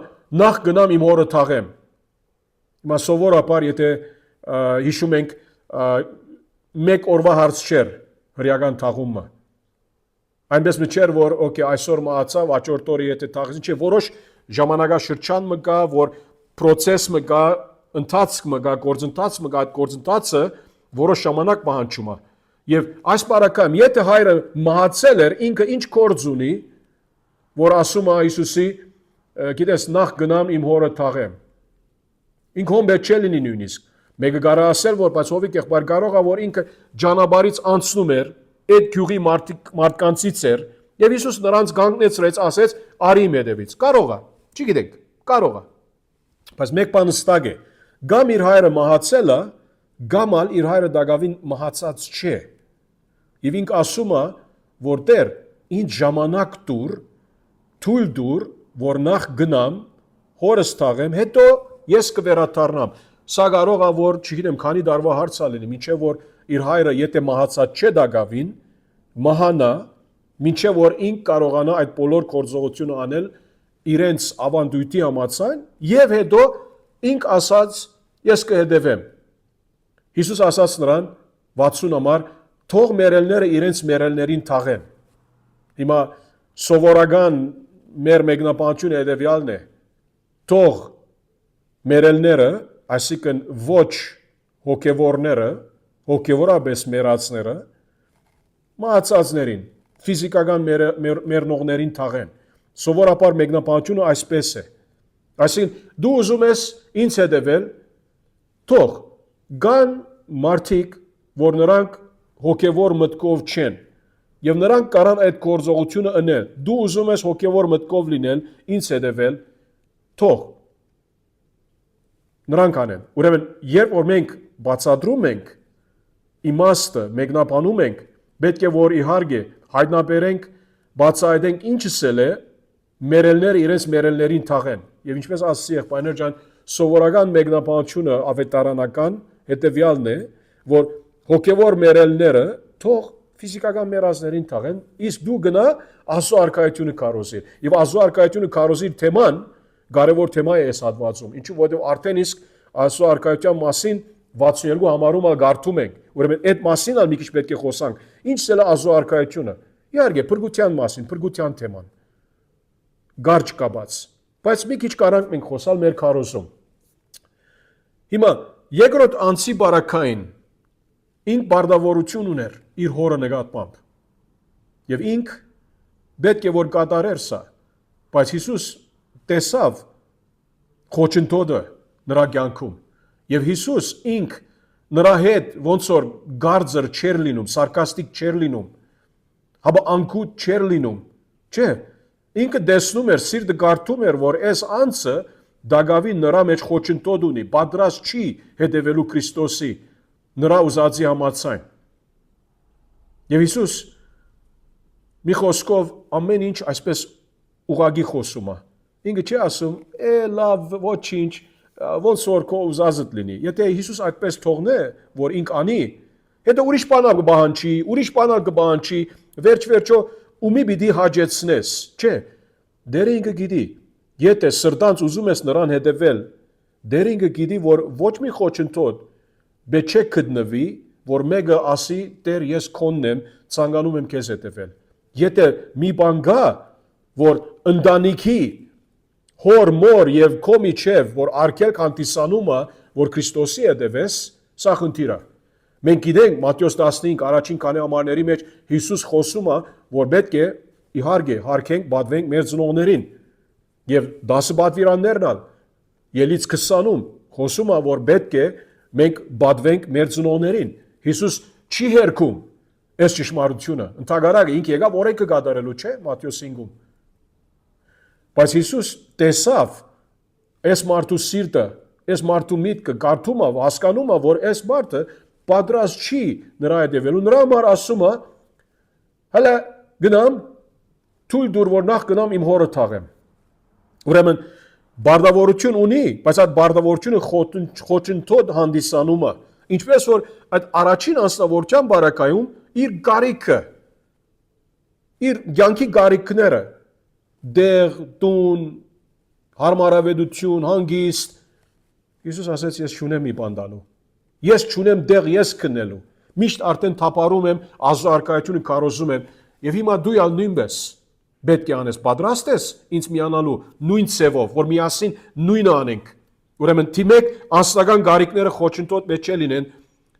նախ գնամ իմ հորը թաղեմ։ Հիմա սովորաբար եթե հիշում ենք մեկ օրվա հարց չէր հրեական թաղումը։ Այնպես չէր որ օքեյ այսօր մահացավ, հաջորդ օրը եթե թաղեցին, չէ, որոշ ժամանակաշրջան մը կա, որ process մը կա, ընթացք մը կա, գործընթաց մը կա, այդ գործընթացը որոշ ժամանակ պահանջում է։ Եվ այս բարակայում, եթե հայրը մահացել էր, ինքը ինչ գործ ունի, որ ասում է Հիսուսի, գիտես, նախ գնամ իմ հորը թաղեմ։ Ինքը հոմբե չէ լինի նույնիսկ։ Մեկը կարող ասել, որ բայց հովիկ եղբայր կարող է, որ ինքը ճանապարհից անցնում էր, այդ գյուղի մարդկանցից էր, եւ Հիսուս նրանց գանգնեցրեց, ասեց, արի իմ հետևից։ Կարող է, չգիտեք, կարող է։ Բայց մեկ բան հստակ է, գամ իր հայրը մահացել է, գամ ալ իր հայրը դակավին մահացած չէ։ Եվ ինք ասում է, որ Տեր, ինձ ժամանակ տուր, թույլ դուր, որ նախ գնամ, հորս թաղեմ, հետո ես կվերադառնամ։ Սա կարող է որ, չգիտեմ, քանի դարվա հարց է լինի, մինչև որ իր հայրը եթե մահացած չէ դակավին, մահանա, մինչև որ ինք կարողանա այդ բոլոր գործողությունը անել իրենց ավանդույթի համաձայն, եւ հետո ինք ասած ես կհետևեմ։ Հիսուս ասաց նրան 60 համար թող մերելները իրենց մերելներին թաղեն։ Հիմա սովորական մեր մեկնաբանությունը հետևյալն է. թող մերելները, այսինքն ոչ հոգևորները, հոգևորապես մեռածները մահացածներին, ֆիզիկական մեռնողներին թաղեն։ Սովորաբար մեկնաբանությունը այսպես է։ Այսինքն դու ուզում ես ինձ հետևել, թող կան մարդիկ, որ նրանք հոգևոր մտքով չեն, եւ նրանք կարան այդ գործողությունը անել։ Դու ուզում ես հոգևոր մտքով լինել, ինձ հետևել, թող նրանք անեն։ Ուրեմն, երբ որ մենք բացատրում ենք իմաստը, մեկնաբանում ենք, պետք է որ իհարկե հայտնաբերենք, բացահայտենք ինչսել է մերելները իրենց մերելներին թաղեն։ Եվ ինչպես ասացի եղբայրներ ջան, սովորական մեկնաբանությունը ավետարանական հետևյալն է, որ հոգևոր մերելները թող ֆիզիկական մեռածներին թաղեն, իսկ դու գնա Աստծո արքայությունը քարոզիր։ Եվ Աստծո արքայությունը քարոզիր թեման կարևոր թեմա է այս հատվածում։ Ինչու որովհետև արդեն իսկ Աստծո արքայության մասին 62 համարում գարթում ենք։ Ուրեմն այդ մասին ալ մի քիչ պետք է խոսանք։ Ինչ է Աստծո արքայությունը։ Իհարկե, փրկության մասին, փրկության թեման։ Գարջ կաբաց։ Բայց մի քիչ կարանք մենք խոսալ մեր քարոզում։ Հիմա երկրորդ անձի բարակային ինք բարդավորություն ուներ իր հորը նկատմամբ։ Եվ ինք պետք է որ կատարեր սա, բայց Հիսուս տեսավ խոչընդոտը նրա կյանքում։ Եվ Հիսուս ինք նրա հետ ոնց որ գարձր չէր լինում, սարկաստիկ չէր լինում, հաբա անկուտ չէր լինում, չէ։ Ինքը տեսնում էր, սիրտը կարդում էր, որ այս անձը Դագավի նրա մեջ խոչընդոտ ունի, պատրաստ չի հետևելու Քրիստոսի նրա ուզածի համաձայն։ Եվ Հիսուս մի խոսքով ամեն ինչ այսպես ուղղակի խոսում է։ Ինքը չի ասում, լավ, ոչինչ, ոնց որ քո ուզածդ լինի։ Եթե Հիսուս այդպես թողնե, որ ինք անի, հետո ուրիշ բան կբանչի, վերջ-վերջո ումի պիտի հաջեցնես, չէ։ Դերը ինքը գիտի, եթե սրտանց ուզում ես նրան հետևել, դերը ինքը գիտի, որ ոչ մի խոչընդոտ պետք չէ գտնվի, որ մեկը ասի, Տեր, ես քոնն եմ, ցանկանում եմ քեզ հետևել։ Եթե մի բան գա, որ ընտանիքի հոր, մոր եւ քո միջև, որ արգելք հանդիսանում է, որ Քրիստոսի հետևես, սա խնդիր է։ Մենք գիտենք Մատթեոս 15 առաջին քանի համարների մեջ Հիսուս խոսում է, որ պետք է իհարկե հարգենք, պատվենք մեր ծնողներին։ Եվ 10 պատվիրաններն ալ Ելից 20-ում խոսում է, որ պետք է մենք պատվենք մեր ծնողներին։ Հիսուս չի հերքում այս ճշմարտությունը։ Ընդհանրապես ինք եկավ օրենքը կատարելու, չէ՞, Մատթեոս 5-ում։ Բայց Հիսուս տեսավ այս մարդու սիրտը, այս մարդու միտքը, կարդում է, հասկանում է, որ այս մարդը պատրաստ չի նրա հետևելու։ Նրա համար ասում է, հələ գնամ, թույլ դուր, որ նախ գնամ իմ հորը թաղեմ։ Ուրեմն բարդավորություն ունի, բայց այդ բարդավորությունը խոչընդոտ հանդիսանում է։ Ինչպես որ այդ առաջին անձնավորության բարակայում իր գարիքը, իր կյանքի գարիքները, դեղ, տուն, հարմարավետություն, հանգիստ, Հիսուս ասաց, ես չունեմ մի բան տալու։ Ես չունեմ դեղ ես քննելու։ Միշտ արդեն թափառում եմ, Աստծո արքայությունը քարոզում եմ, եւ հիմա դու ալ նույնպես պետք է անես, պատրաստ ես ինձ միանալու նույն ցևով, որ միասին նույնը անենք։ Ուրեմն թիմեք անձնական գարիքները խոչընդոտ մեջ չլինեն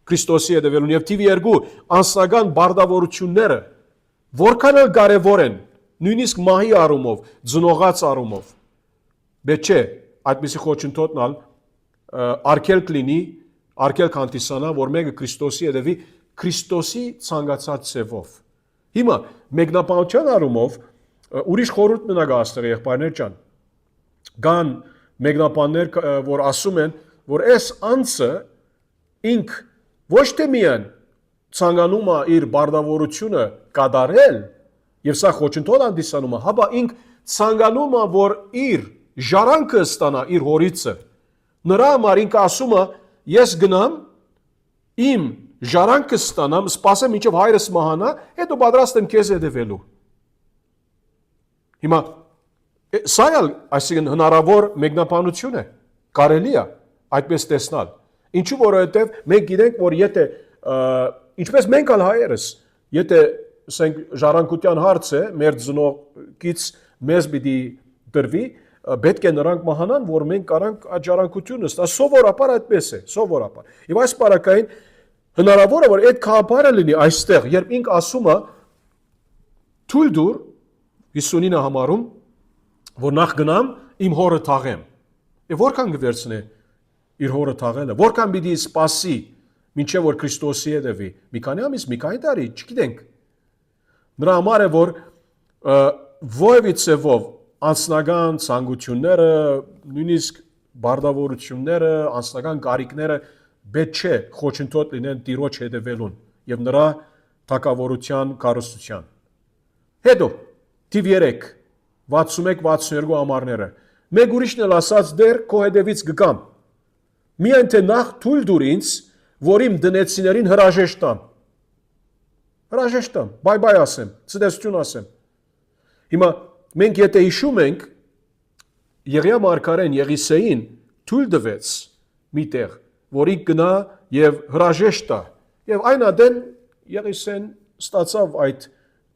Քրիստոսի հետևելուն եւ թիվ 2 անձնական բարդավորությունները որքան էլ կարեւոր են, նույնիսկ մահի առումով, ծնողած առումով։ Պետք չէ այդպիսի խոչընդոտն արգելք լինի, արգելք հանդիսանա, որ մեկը Քրիստոսի հետևի Քրիստոսի ցանկացած ցևով։ Հիմա մեկնաբանության առումով ուրիշ խորհուրդ մնա գաստեղ եղբայրներ ջան։ Կան մեկնաբաններ, որ ասում են, որ այս անձը ինք ոչ թե միայն ցանկանում է իր բարդավորությունը կատարել, եւ սա խոչընդոտ հանդիսանում է, հապա ինք ցանկանում է, որ իր ժառանգը ստանա իր հորիցը։ Նրա համար ինքը ասում է, ես գնամ իմ ժառանգը ստանամ, սպասեմ մինչև հայրս մահանա, հետո պատրաստ եմ քեզ հետևելու։ Հիմա սա էլ այսինքն հնարավոր մեկնաբանություն է, կարելի է այդպես տեսնել։ Ինչու որովհետև մենք գիտենք, որ եթե ինչպես մենք ալ հայերս, եթե ասենք ժառանգության հարց է, մեր ծնողից մեզ պիտի դրվի, պետք է նրանք մահանան, որ մենք կարանք այդ ժառանգությունը ստանալ, սովորաբար այդպես է, սովորաբար։ Եվ այս բարակային Հնարավոր է որ այդ խաբարը լինի այստեղ, երբ ինք ասում է թույլ դուր 59 համարում, որ նախ գնամ իմ հորը թաղեմ։ Եվ որքան կվերցնե իր հորը թաղելը, որքան պիտի սպասի, մինչև որ Քրիստոսի հետևի։ Մի քանի ամիս, մի քանի տարի, չգիտենք։ Նրա համար է որ ովևիցեվով անձնական ցանկությունները, նույնիսկ բարդավորությունները, անձնական կարիքները պետք չէ խոչընդոտ լինեն Տիրոջ հետևելուն եւ նրա թակավորության կառուցության։ Հետո թիվ 3 61-62 ամառները մեկ ուրիշն էլ ասաց դեր քո հետևից գկամ միայն թե նախ թույլ դուր ինձ որ իմ դնեցիներին հրաժեշտ տամ բայ ասեմ ցտեսություն ասեմ հիմա մենք եթե հիշում ենք Եղիա մարգարեն Եղիսեին թույլ տվեց միտեղ որի գնա եւ հրաժեշտ տա եւ այն ադեն Եղիսեն ստացավ այդ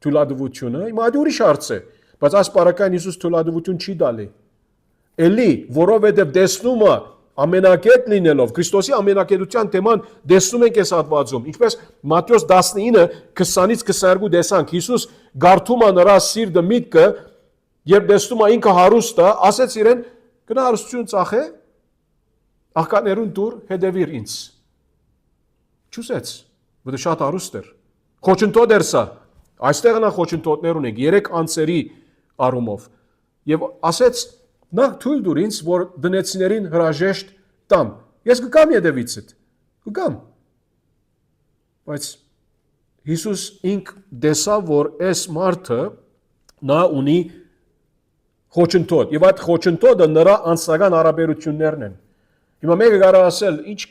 թույլատվությունը հիմա դա ուրիշ հարց է բայց ասպարական Հիսուս թույլատվություն չի տալի էլի որովհետեւ տեսնում է ամենակետ լինելով Քրիստոսի ամենակետության թեման տեսնում ենք այս հատվածում ինչպես Մատթեոս 19:20-ից 22 տեսանք Հիսուս գարթում է նրա սիրտը միտքը երբ տեսնում է ինքը հարուստ է ասեց իրեն գնա հարստություն ծախե աղքատներուն դուր հետևիր ինձ չուսեց որը շատ հարուստ էր խոչընդոտ էր սա այստեղ նա խոչընդոտներ ունենք 3 անձերի առումով եւ ասեց նախ թույլ դուր ինձ որ դնեցիներին հրաժեշտ տամ ես կգամ հետևիցդ կգամ բայց Հիսուս ինք դեսավ որ այս մարդը նա ունի խոչընդոտ եւ այդ խոչընդոտը նրա անձնական հարաբերություններն են հիմա մեկը կարող ասել ինչ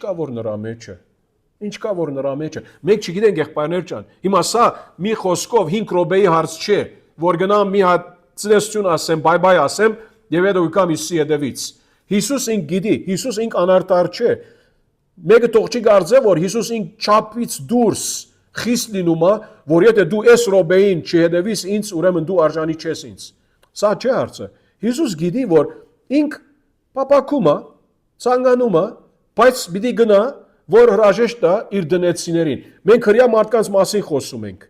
կա որ նրա մեջը մենք չգիտենք եղբայրներ ջան հիմա սա մի խոսքով 5 րոպեի հարց չէ որ գնամ մի հատ ցտեսություն ասեմ բայ ասեմ եւ հետո գամ Հիսուսի հետևից Հիսուս ինք գիտի Հիսուս ինք անարտար չէ մեկը թող չի կարծե որ Հիսուս ինք չափից դուրս խիստ լինում է որ եթե դու այս րոպեին չհետևիս ինձ ուրեմն դու արժանի չես ինձ սա չէ հարցը Հիսուս գիտի որ ինք պապակում է ցանկանում է բայց պիտի գնա որ հրաժեշտ տա իր դնեցիներին մենք հрья մարդկանց մասին խոսում ենք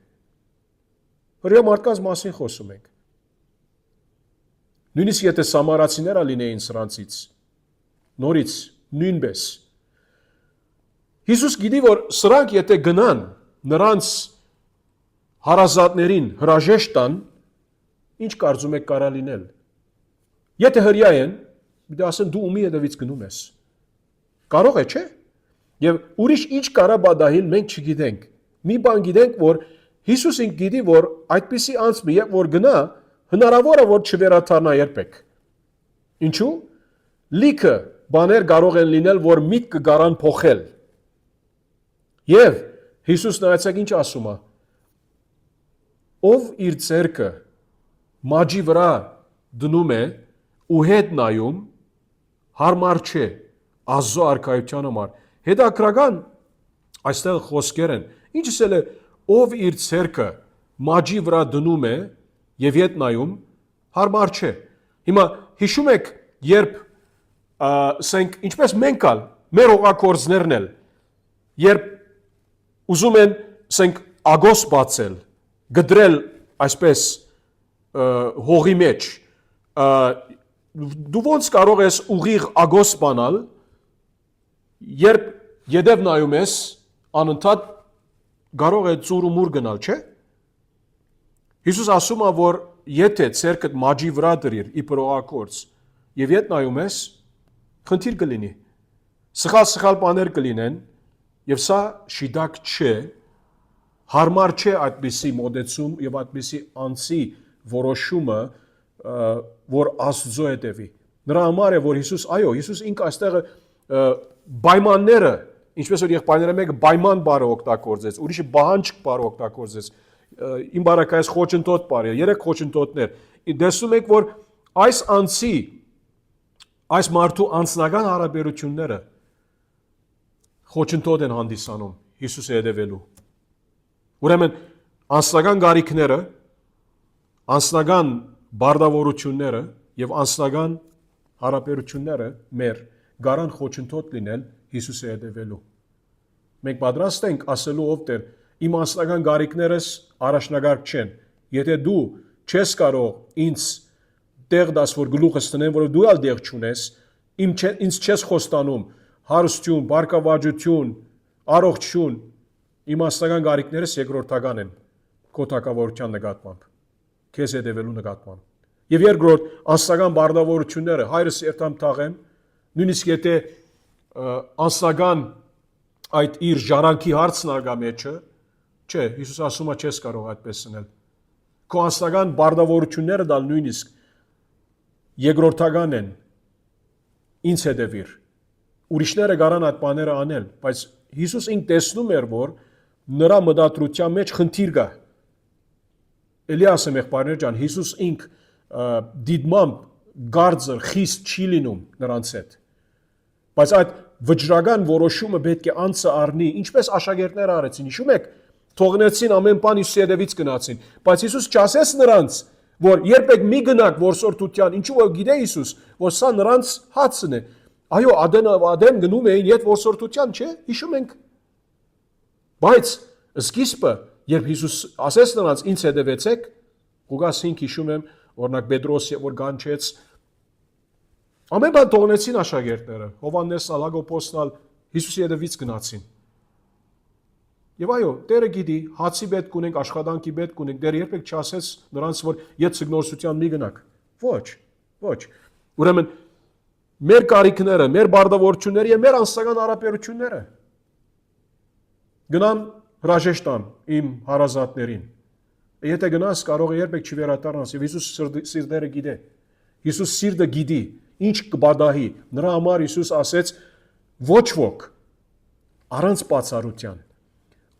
նույնիսկ եթե սամարացիները լինեին սրանցից նորից նույնպես Հիսուս գիտի որ սրանք եթե գնան նրանց հարազատներին հրաժեշտ տան ինչ կարծում եք կարա լինել եթե հрья են պիտի ասեն դու ումի հետևից գնում ես կարող է չէ եւ ուրիշ ինչ կարա բադահիլ մենք չգիտենք մի բան գիտենք որ Հիսուս ինք գիտի որ այդպիսի անձը երբ որ գնա հնարավոր է որ չվերաթարնա երբեք ինչու լիքը բաներ կարող են լինել որ միտքը գարան փոխել եւ Հիսուս նայեցեք ինչ ասում է ով իր ցերկը մաջի վրա դնում է ու հետ նայում հարմար չէ Աստծո արքայության համար հետաքրական այստեղ խոսքեր են ինչս էլ է ով իր ցերկը մաջի վրա դնում է եւ հետ նայում հարմար չէ հիմա հիշում եք երբ ասենք ինչպես մենք ալ մեր հողակորձներն էլ երբ ուզում են ասենք ագոս բացել գդրել այսպես հողի մեջ դու ոնց կարող ես ուղիղ ագոս բանալ երբ յետև նայում ես անընդհատ կարող է ծուր ու մուր գնալ չէ Հիսուս ասում է որ եթե ցերկդ մաջի վրա դրիր իբր հողակորձ եւ ետ նայում ես խնդիր կլինի սխալ բաներ կլինեն եւ սա շիդակ չէ հարմար չէ այդպիսի մոդեցում եւ այդպիսի անձի որոշումը որ Աստծո հետևի նրա համար է որ Հիսուս այո Հիսուս ինք այստեղ պայմանները ինչպես որ եղբայրները մեկը պայման բառը օգտագործեց ուրիշը բահանջք բառը օգտագործեց իմ բարակայս խոչընդոտ բառը երեք խոչընդոտներ դեսում եք որ այս անձի այս մարդու անձնական հարաբերությունները խոչընդոտ են հանդիսանում Հիսուսի հետևելու ուրեմն անձնական գարիքները անձնական բարդավորությունները եւ անձնական հարաբերությունները մեր գարան խոչընդոտ լինել Հիսուսի հետևելու Մենք պատրաստ ենք ասելու ով Տեր, իմ անձնական գարիքներս առաջնագարկ չեն։ Եթե դու չես կարող ինձ տեղ դաս, որ գլուխս տնեմ, որով դու ալ դեղ չունես, ինձ չես խոստանում հարստություն, բարգավաճություն, առողջություն, իմ անձնական գարիքներս երկրորդական են քո թակավորության նկատմամբ, քեզ հետևելու նկատմամբ։ Եվ երկրորդ, անձնական բարդավորությունները, հայրս երթամ թաղեմ, նույնիսկ եթե անձնական այդ իր ժառանգի հարցն արգա մեջը, չէ, Հիսուս ասում է չես կարող այդպես սնել։ Քո անձնական բարդավորությունները դալ նույնիսկ երկրորդական են, ինձ հետևիր։ Ուրիշները կարան այդ բաները անել, բայց Հիսուս ինք տեսնում էր, որ նրա մտադրության մեջ խնդիր կա։ Էլի ասեմ եղբայրներ ջան, Հիսուս ինք դիտմամբ գարձր խիստ չի լինում նրանց հետ։ Բայց այդ վճռական որոշումը պետք է անձը առնի, ինչպես աշակերտները արեցին, հիշում եք, թողնեցին ամեն բան Հիսուսի հետևից գնացին, բայց Հիսուս չասեց նրանց, որ երբեք մի գնաք որսորդության, ինչու որ գիտե Հիսուս, որ սա նրանց հացն է։ Այո, Ադեն գնում էին իդ որսորդության, չէ՞, հիշում ենք։ Բայց սկիզբը, երբ Հիսուս ասեց նրանց ինձ հետևեցեք, Ղուկաս 5 հիշում եմ, օրինակ Պետրոսը որ գանչեց, ամեն բան թողնեցին աշակերտները, Հովհաննեսն, Հակոբոսն, Հիսուսի հետևից գնացին։ Եվ այո, Տերը գիտի, հացի պետք ունենք, աշխատանքի պետք ունենք, դեռ երբեք չասեց նրանց, որ իդ ցգնորսության մի գնաք։ Ոչ, ոչ։ Ուրեմն մեր կարիքները, մեր բարդավորությունները եւ մեր անձնական հարաբերությունները գնան հրաժեշտան իմ հարազատներին։ Եթե գնաս, կարող է երբեք չվերադառնաս, եւ Հիսուս սիրտերը գիտե։ Հիսուս սիրտը գիտի, ինչ կբադահի։ Նրա համար Հիսուս ասեց. ոչ ոք առանց բացառության,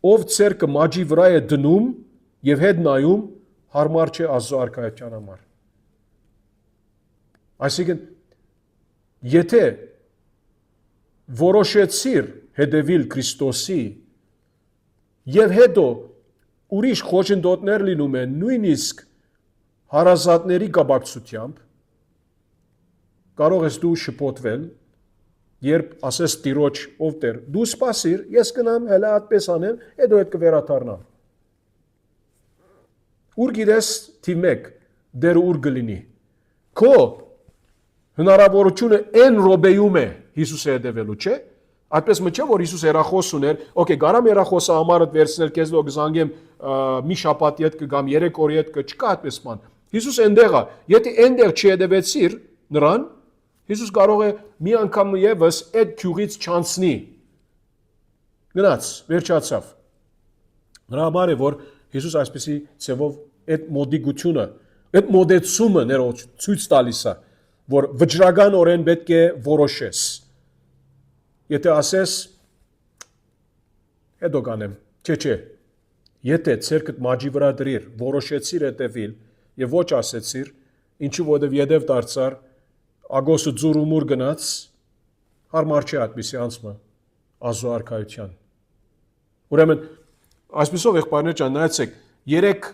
ով ցերկը մաջի վրա է դնում եւ հետ նայում, հարմար չէ Աստծո արքայության համար։ Այսինքն, եթե որոշեցիր հետևել Քրիստոսի եւ հետո ուրիշ խոչընդոտներ լինում են նույնիսկ հարազատների կապակցությամբ, կարող ես դու շփոթվել, երբ ասես Տիրոջ ով Տեր, դու սպասիր, ես կնամ հələ այդպես անեմ, հետո այդ կվերադառնամ։ Ուր գիտես թիվ 1 դերը ուր կլինի։ Քո հնարավորությունը այն րոպեում է Հիսուսի հետևելու, չէ՞։ Այդպես մը չէ, որ Հիսուս հեռախոս ուներ, օքեյ, կարամ հեռախոսը համարդ վերցնել, քեզ լոգ զանգեմ մի շաբաթի հետ կգամ, 3 օրի հետ չկա այդպես բան։ Հիսուս այնտեղ է, եթե այնտեղ չհետևեցիր նրան, Հիսուս կարող է մի անգամ եւս այդ քյուղից չանցնի։ Գնաց, վերջացավ։ Նրա համար է, որ Հիսուս այսպեսի ցևով այդ մոդիգությունը, այդ մոդեցումը ներող ցույց տալիս է, որ վճռականորեն պետք է որոշես։ Եթե ասես, հետո կանեմ, չէ, եթե ցերկդ մաջի վրա դրիր, որոշեցիր հետևել եւ ոչ ասեցիր, ինչու որովհետեւ յետև դարձար, ագոսը ձուրումուր գնաց, հարմար չէ այդպիսի անցումը Աստծո արքայության։ Ուրեմն, այսպեսով եղբայրներ ջան, նայեցեք, 3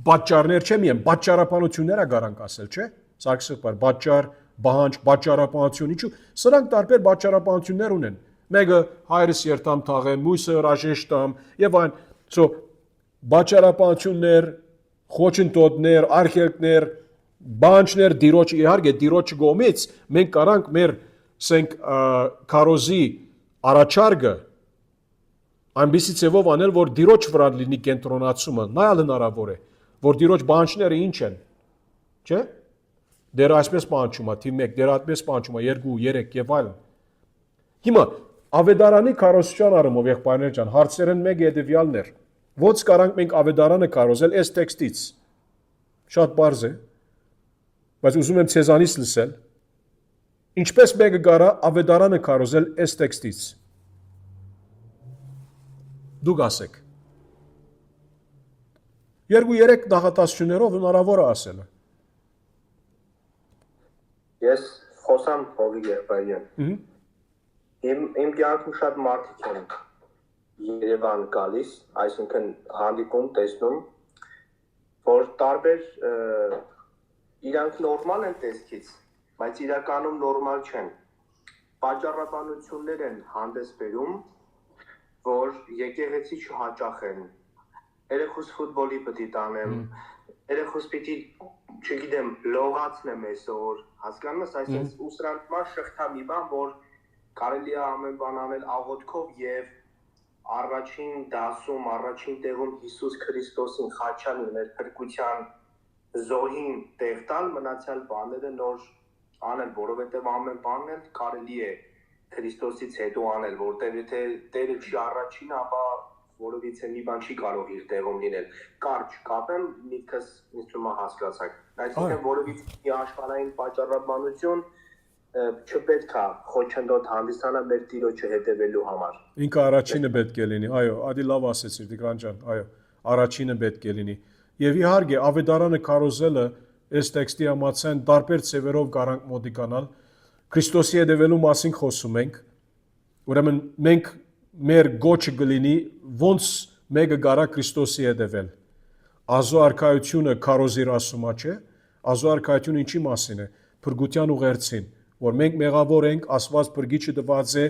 պատճառներ չէ՞ միայն, պատճառաբանություններ է garanք ասել, չէ՞։ Սարգսը պատճառ, բանջ, պատճառաբանություն, ինչու՞։ Սրանք տարբեր պատճառաբանություններ ունեն։ Մեկը հայրս երթամ թաղեմ, մյուսը հրաժեշտամ եւ այն։ So պատճառաբանություններ, խոչընդոտներ, արգելքներ, բանջներ դիրոջ իհարկե դիրոջ կողմից մենք կարանք մեր ասենք քարոզի առաջարկը այնպիսի ցևով անել, որ դիրոջ վրա լինի կենտրոնացումը, նայել հնարավոր է, որ դիրոջ բանջները ինչ են, չէ՞։ Դեր այսպես բանջում է, թիվ 1, դեր այդպես բանջում է, 2, 3 եւ այլն։ Հիմա ավետարանի քարոզության առումով եղբայրներ ջան, հարցերն մեկ հետեւյալն էր։ Ոնց կարանք մենք ավետարանը քարոզել այս տեքստից։ Շատ բարձ է, բայց ուզում եմ ցեզանից լսել։ Ինչպես մեկը կարա ավետարանը քարոզել այս տեքստից։ Դուք ասեք։ 2-3 նախատասություններով հնարավոր է ասելը։ Ես խոսամ հովի եղբայրին։ Իմ կյանքում շատ մարդիկ են Երևան գալիս, այսինքն հանդիպում, տեսնում, որ տարբեր իրանք նորմալ են տեսքից, բայց իրականում նորմալ չեն։ Պատճառաբանություններ են հանդես բերում եկեղեցի չհաճախեն։ Երեխուս ֆուտբոլի պիտի տանեմ։ Երեխուս պիտի, չգիտեմ, լողացնեմ այսօր։ Հասկանում ես, այսինքն ուսրանման շղթա մի բան, որ կարելի է ամեն բան անել աղոթքով եւ առաջին դասում, առաջին տեղում Հիսուս Քրիստոսին խաչան մեր փրկության զոհին տեղ տալ, մնացյալ բաները նոր անել, որովհետեւ ամեն բանն էլ կարելի է Քրիստոսից հետո անել, որտեղ եթե Տերը չի առաջին, ապա որովհետեւ մի բան չի կարող իր տեղում լինել։ Կարճ կապեմ, միտքս ինձ թվում է հասկացաք։ Այսինքն որովհետեւ մի աշխարհային պատճառաբանություն չպետք է խոչընդոտ հանդիսանա մեր Տիրոջը հետևելու համար։ Ինքը առաջինը պետք է լինի, այո, ադի լավ ասեցիր Տիգրան ջան, այո, առաջինը պետք է լինի։ Եվ իհարկե ավետարանը կարոզելը այս տեքստի համաձայն տարբեր ծևերով կարանք մոտիկանալ, Քրիստոսի հետևելու մասին խոսում ենք, ուրեմն մենք մեր գոչը կլինի ոնց մեկը գարա Քրիստոսի հետևել։ Ազո արքայությունը կարոզիր ասումա չէ, ազո արքայությունը ինչի մասին է, փրկության ուղերձին, որ մենք մեղավոր ենք, Աստված փրկիչը տված է,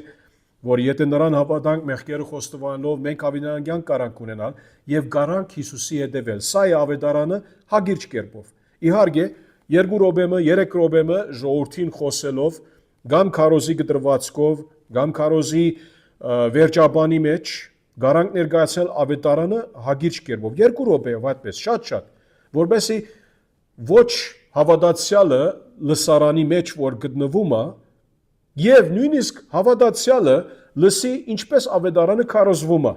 որ եթե նրան հավատանք մեղքերը խոստովանելով մենք ավետարանական կարանք ունենալ եւ գարանք Հիսուսի հետևել։ Սա է ավետարանը հագիրճ կերպով։ Իհարկե 2 րոպեմը, 3 րոպեմը ժողովրդին խոսելով, գամ քարոզի գտրվածքով, գամ քարոզի վերջաբանի մեջ գարանք ներկայացնել ավետարանը հագիրճ կերպով 2 րոպեով այդպես շատ, որովհետեւ ոչ հավատացյալը լսարանի մեջ որ գտնվում է եւ նույնիսկ հավատացյալը լսի ինչպես ավետարանը քարոզվում է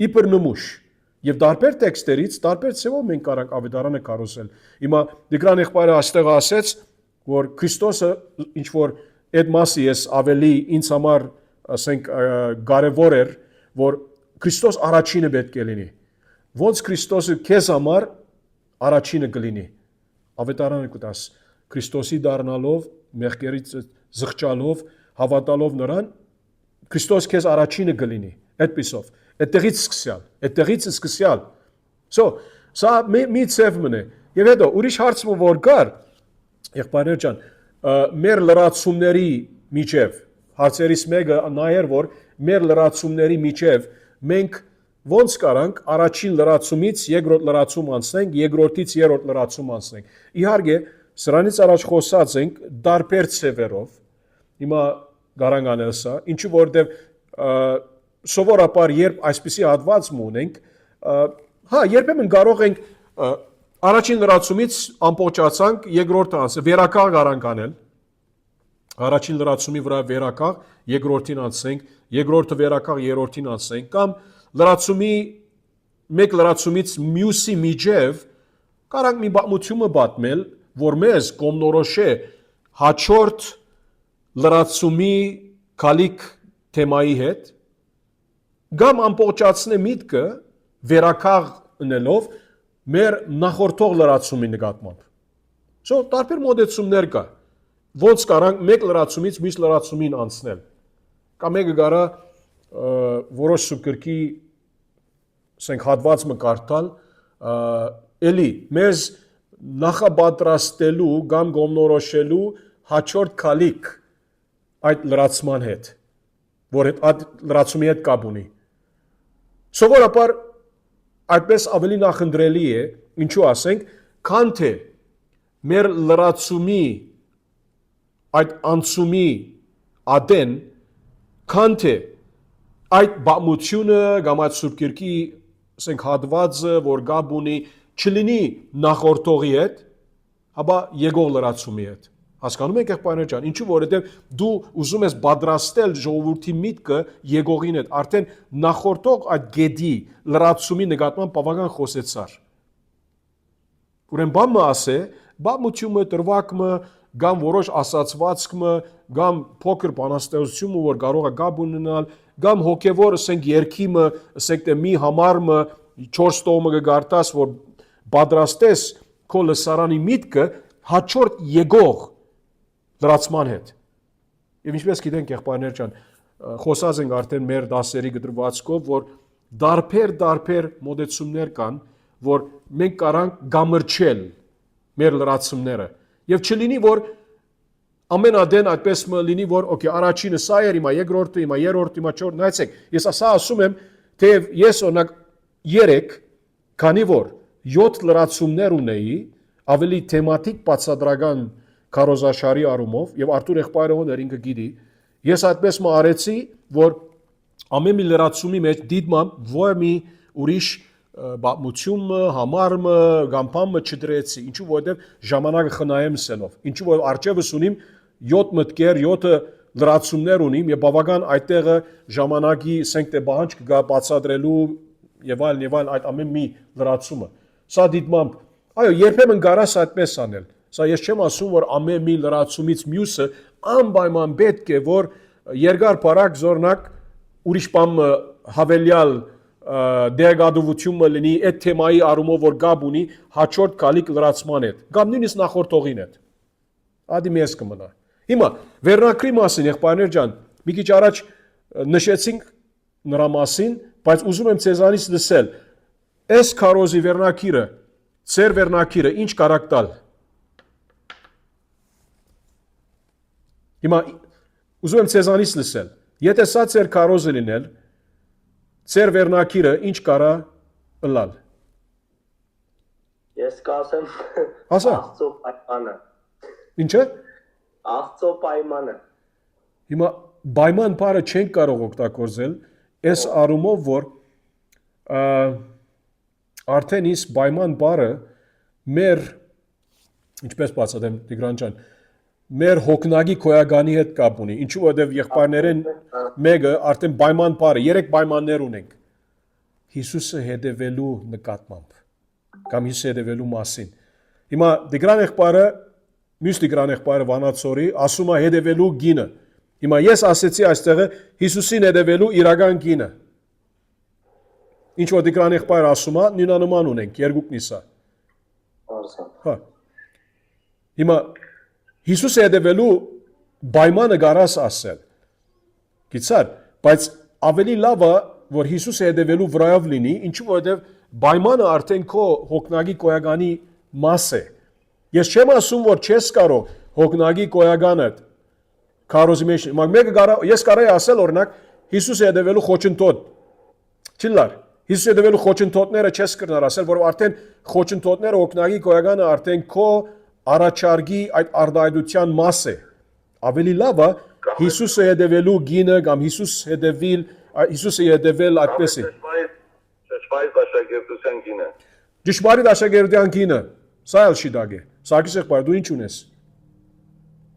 իբր նմուշ եւ տարբեր տեքստերից տարբեր ցեվով մենք կարանք ավետարանը քարոզել հիմա Տիգրան եղբայրը այստեղ ասեց որ Քրիստոսը ինչ որ այդ մասի ես ավելի ինձ համար ասենք կարևոր էր որ Քրիստոս առաջինը պետք է լինի ոնց Քրիստոսը քեզ համար առաջինը կլինի ավետարանը կտաս Քրիստոսի դառնալով մեղքերից զղջալով հավատալով նրան Քրիստոս քեզ առաջինը կլինի այդպիսով այդտեղից սկսյալ սա մի ցև մնե եւ հետո ուրիշ հարց որ կար եղբայրներ ջան մեր լրացումների միջև հարցերից մեկը նա էր որ մեր լրացումների միջև մենք ոնց կարանք առաջին լրացումից երկրորդ լրացում անցնենք երկրորդից երրորդ լրացում անցնենք իհարկե սրանից առաջ խոսած ենք տարբեր ցևերով հիմա գարան անել սա ինչու որտեվ սովորաբար երբ այսպիսի հատված ունենք հա երբեմն կարող ենք առաջին լրացումից ամբողջացանք երկրորդը անցնել վերականգ գարանք անել առաջին լրացումի վրա վերականգ երկրորդին անցնենք երկրորդը վերականգ երրորդին անցնենք կամ լրացումի մեկ լրացումից մյուսի միջև կարանք մի պատմությունը պատմել որ մեզ կողմնորոշ է հաջորդ լրացումի քալիք թեմայի հետ կամ ամբողջացնե միտքը վերականգ ունելով մեր նախորդող լրացումի նկատմամբ տարբեր մոդեցումներ կա ոնց կարանք մեկ լրացումից մյուս լրացումին անցնել կամ մեկը գարա որոշ սուկրկի ասենք հատված մկարտալ էլի մեզ նախապատրաստելու կամ գոմնորոշելու հաջորդ քալիք այդ լրացման հետ որ այդ լրացումի հետ կապ ունի սովորաբար այդպես ավելի նախընտրելի է ինչու ասենք քան թե մեր լրացումի այդ անցումի ադեն քան թե այդ բամությունը կամ այդ սուրբկիրքի ասենք հատվածը որ գապ ունի չլինի նախորդողի հետ հաբա եկող լրացումի հետ հասկանում եք եղբայրներ ջան ինչու որովհետև դու ուզում ես պատրաստել ժողովրդի միտքը եկողին հետ արդեն նախորդող այդ գեդի լրացումի նկատմամբ բավական խոսեցար ուրեմն բամը ասե բամությունը տրվակը կամ որոշ ասացվածքը կամ փոքր բանաստեղծությունը որ կարող է գապ ունենալ կամ հոգևոր ասենք երկիմը ասենք թե մի համարը 4 տոմը կգարտաս որ պատրաստես քո լսարանի միտքը հաջորդ եկող լրացման հետ եւ ինչպես գիտենք եղբայրներ ջան խոսած ենք արդեն մեր դասերի գտրվածքով որ դարբեր մոդեցումներ կան որ մենք կարանք գամրջել մեր լրացումները եւ չլինի որ ամեն ադեն այդպես մը լինի որ օքեյ առաջինը սա էր հիմա երկրորդը հիմա երրորդը հիմա չորրորդը նայեցեք ես ասա ասում եմ Թեև ես օրինակ 3, քանի որ 7 լրացումներ ունեի, ավելի թեմատիկ բացադրական քարոզաշարի առումով եւ Արթուր եղբայրը ինքը գիտի, ես այդպես արեցի, որ ամեն մի լրացումի մեջ դիտմամ ոչ մի ուրիշ բացմությունը, համարը, գամփամը չդրեցի, ինչու որովհետեւ ժամանակը խնայեմ սենով, ինչու որ արջևս ունիմ 7 մտքեր, 7 լրացումներ ունիմ եւ բավական այդտեղը ժամանակի սենք թե բանջ կգա բացադրելու եւ այլն այդ ամեն մի լրացումը։ Սա դիտմամբ, այո, երբեմն կարաս այդպես անել։ Սա ես չեմ ասում, որ ամեն մի լրացումից մյուսը անպայման պետք է որ երկար բարակ զորնակ ուրիշ բան հավելյալ դերգադվությունը լինի այդ թեմայի առումով որ գաբ ունի հաջորդ կալիք լրացման հետ կամ նույնիսկ նախորդողին հետ ադի մեզ կմնա հիմա վերնակրի մասին եղբայրներ ջան մի քիչ առաջ նշեցինք նրա մասին բայց ուզում եմ ցեզանից լսել այս քարոզի վերնակիրը ծեր վերնակիրը ինչ կարակ տալ հիմա ուզում եմ ցեզանից լսել եթե սա ծեր քարոզը լինել Ձեր վերնակիրը ինչ կարա ըլալ։ Ես կասեմ Ասա։ Աստծո պայմանը։ Ինչը։ Աստծո պայմանը։ Հիմա պայման բառը չենք կարող օգտագործել, այս առումով որ արդեն իսկ պայման բառը մեր ինչպես բացատրեմ Տիգրան ջան մեր հոգնագի քոյականի հետ կապ ունի ինչու որովհետև եղբայրներեն մեկը արդեն պայման բառը 3 պայմաններ ունենք Հիսուսը հետևելու նկատմամբ կամ Հիսուսը հետևելու մասին հիմա Տիգրան եղբայրը մյուս Տիգրան եղբայրը Վանացորի ասում է հետևելու գինը հիմա ես ասեցի այստեղը Հիսուսին հետևելու իրական գինը ինչ որ Տիգրան եղբայրը ասում է նույնանման ունենք երկուքն իսա հա հիմա Հիսուսը հետևելու պայմանը կարաս ասել գիտար բայց ավելի լավ է որ Հիսուսը հետևելու վրայով լինի ինչու որովհետև պայմանը արդեն քո հոգնագի կոյականի մաս է ես չեմ ասում որ չես կարող հոգնագի կոյականը քարոզի մեջ մեկը ես կարայի ասել օրինակ Հիսուսը հետևելու խոչընդոտ չլար Հիսուսը հետևելու խոչընդոտները չես կրնար ասել որ արդեն խոչընդոտները հոգնագի կոյականը արդեն քո Արաչարգի այդ արդայդության մաս է ավելի լավ է Հիսուսը հետևելու գինը կամ Հիսուսը հետևել այդպես է ճշմարիտ աշակերտության գինը ճշմարիտ աշակերտության գինը սա էլ շիդագ է Սարգիս եղբայր դու ինչ ունես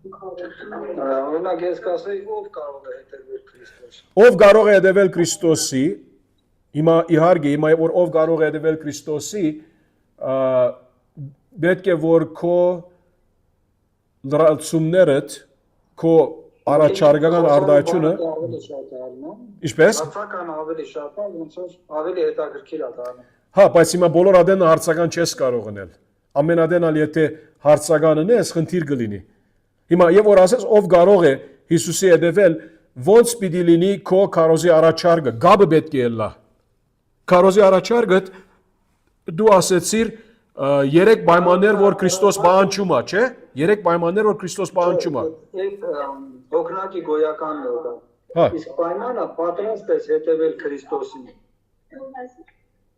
Օրինակ ես կասեի ով կարող է հետևել Քրիստոսին Ով կարող է հետևել Քրիստոսի հիմա իհարկե հիմա որ ով կարող է հետևել Քրիստոսի պետք է որ քո լրացումներդ քո առաջարկական արդայությունը Ինչպես Հարցական ավելի շատ է ոնց որ ավելի հետաքրքիր է դառնում Հա բայց հիմա բոլոր ադենը հարցական չես կարող անել ամեն ադենալ եթե հարցական ունես խնդիր կլինի հիմա եւ որ ասես ով կարող է Հիսուսի հետևել ոնց պիտի լինի քո քարոզի առաջարկը գաբը պետք է լա քարոզի առաջարկը դու ասեցիր 3 պայմաններ որ Քրիստոս պահանջում է, չէ՞։ 3 պայմաններ որ Քրիստոս պահանջում է։ Հոգնակի գոյականն է դա։ Հա։ Իսկ պայմանը պատրաստ ես հետևել Քրիստոսին։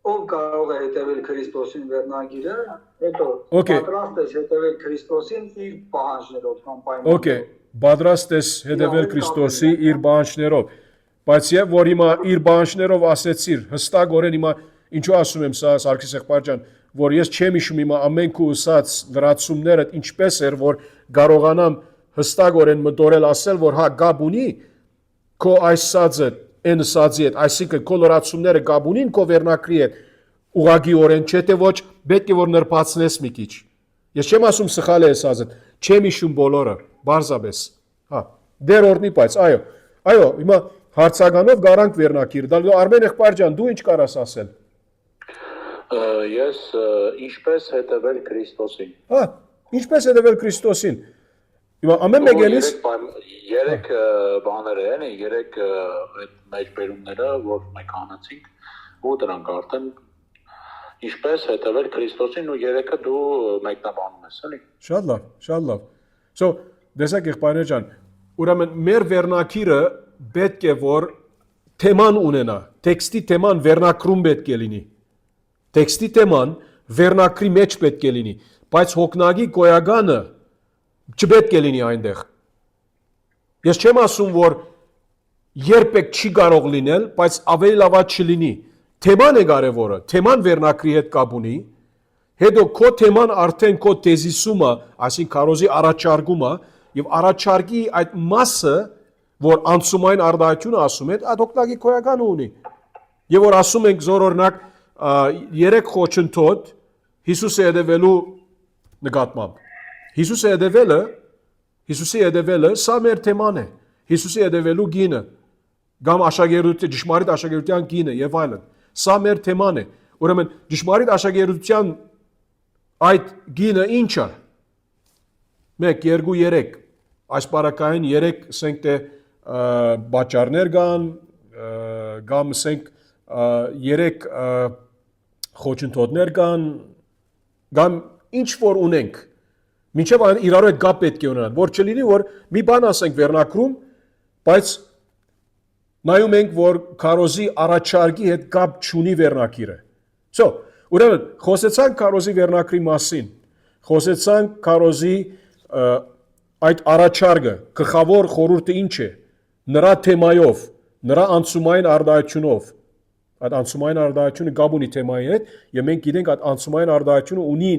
Ով կարող է հետևել Քրիստոսին վերնագիրը, հետո պատրաստ ես հետևել Քրիստոսին իր պահանջներով կամ պայմաններով։ Okay, պատրաստ ես հետևել Քրիստոսի իր պահանջներով։ Բայց եւ որ հիմա իր պահանջներով ասեցիր, հստակորեն հիմա ինչու ասում եմ սա Սարգիս եղբայր ջան, որ ես չեմ հիշում հիմա ամեն քու ուսած լրացումները ինչպես էր որ կարողանամ հստակորեն մտորել ասել որ հա գաբ ունի քո այս սածը այն սածի հետ այսինքն քո լրացումները գաբ ունին քո վերնակրի հետ ուղագիորեն չէ թե ոչ պետք է որ նրբացնես մի քիչ ես չեմ ասում սխալ է ասածը չեմ հիշում բոլորը բարձաբես հա դեր օրնի բայց այո հիմա հարցականով գարանք վերնակիր դա Արմեն եղբայր ջան դու ինչ կարաս ասել Ես ինչպես հետևել Քրիստոսին։ Հա, ինչպես հետևել Քրիստոսին։ Հիմա ամեն մեկելիս 3 բաներ են, 3 այդ մեջբերումները, որ մենք անացինք, ու դրանք արդեն ինչպես հետևել Քրիստոսին ու 3-ը դու մեկնաբանում ես, էլի։ Շատ լավ։ So, դեսակ եղբայրներ ջան, ուրեմն մեր վերնակիրը պետք է որ թեման ունենա, տեքստի թեման վերնակրում պետք է լինի։ Տեքստի թեման վերնակրի մեջ պետք է լինի, բայց հոգնագի գոյականը չպետք է լինի այնտեղ։ Ես չեմ ասում, որ երբեք չի կարող լինել, բայց ավելի լավ չլինի։ Թեման է կարևորը, թեման վերնակրի հետ կապ ունի, հետո քո թեման արդեն քո թեզիսումը, այսինքն քարոզի առաջարկումը եւ առաջարկի այդ մասը, որ անցումային արդայությունը ասում է, այդ հոգնագի գոյականը ունի։ Եվ որ ասում ենք զոր օրինակ 3 խոչընդոտ Հիսուսի հետևելու նկատմամբ։ Հիսուսի հետևելը սա մեր թեման է։ Հիսուսի հետևելու գինը, կամ աշակերտության, ճշմարիտ աշակերտության գինը եւ այլն։ Սա մեր թեման է։ Ուրեմն ճշմարիտ աշակերտության այդ գինը ինչ է։ 1, 2, 3 այս բարակային 3 ասենք թե բաճարներ կան, կամ ասենք 3 խոչընդոտներ կան, կամ ինչ որ ունենք, մինչև իրար հետ կապ պետք է ունենան, որ չլինի, որ մի բան ասենք վերնակրում, բայց նայում ենք, որ քարոզի առաջարկի հետ կապ չունի վերնակիրը։ Ուրեմն, խոսեցանք քարոզի վերնակրի մասին, խոսեցանք քարոզի այդ առաջարկը, գլխավոր խորհուրդը ինչ է, նրա թեմայով, նրա անցումային արդայությունով, այդ անցումային արդայությունը կապ ունի թեմայի հետ, եւ մենք գիտենք այդ անցումային արդայությունը ունի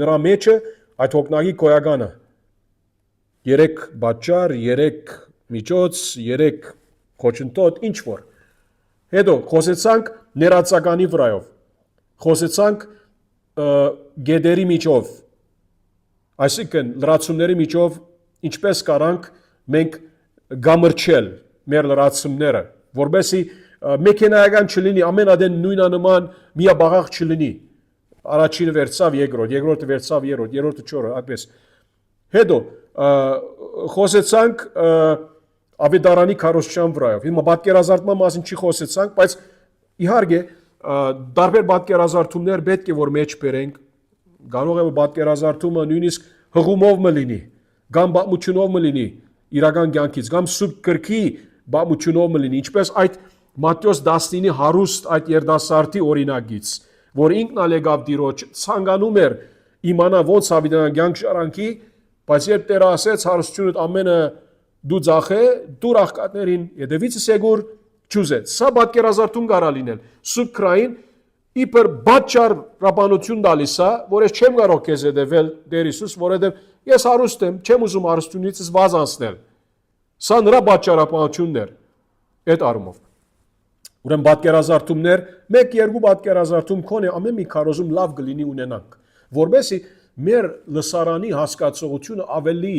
նրա մեջը այդ հոգնագի գոյականը։ 3 բաճար, 3 միջոց, 3 խոչընդոտ, ինչ որ։ Հետո խոսեցանք ներածականի վրայով, խոսեցանք գեդերի միջով, այսինքն լրացումների միջով ինչպես կարանք մենք գամրջել մեր լրացումները, որբեսի մեքենայական չլինի, ամենադեն նույնանման միաբաղաղ չլինի։ Առաջինը վերցավ երկրորդ, երկրորդը վերցավ երրորդ, երրորդը չորրորդ, այդպես։ Հետո խոսեցանք ավետարանի քարոզչության վրայով։ Հիմա պատկերազարդման մասին չի խոսեցանք, բայց իհարկե տարբեր պատկերազարդումներ պետք է որ մեջ բերենք, կարող է պատկերազարդումը նույնիսկ հղումով մլինի, կամ բամությունով մլինի իրական կյանքից, կամ սուրբ գրքի բամությունով մլինի, ինչպես այդ Մատթեոս 19-ի հարուստ այդ երդասարտի օրինակից, որ ինքն ալ եկավ Տիրոջ, ցանկանում էր իմանա ոնց հավիտյան կյանք շարանքի, բայց երբ Տերը ասեց հարստությունդ ամենը դու ձախե, դու աղքատներին հետևիցս եկուր չուզեց։ Սա պատկերազարդում կարա լինել։ Սուրբ քրային իբր բաճար ռաբանություն տալիս է, որ ես չեմ կարող քեզ հետևել Տեր Հիսուս, որովհետև ես հարուստ եմ, չեմ ուզում հարստությունիցս վազ անցնել։ Սա նրա բաճարապանությունն էր այդ առումով։ Ուրեմն պատկերազարդումներ, 1-2 պատկերազարդում քոնե ամեն մի քարոզում լավ կլինի ունենանք, որովհետեւ մեր լսարանի հասկացողությունը ավելի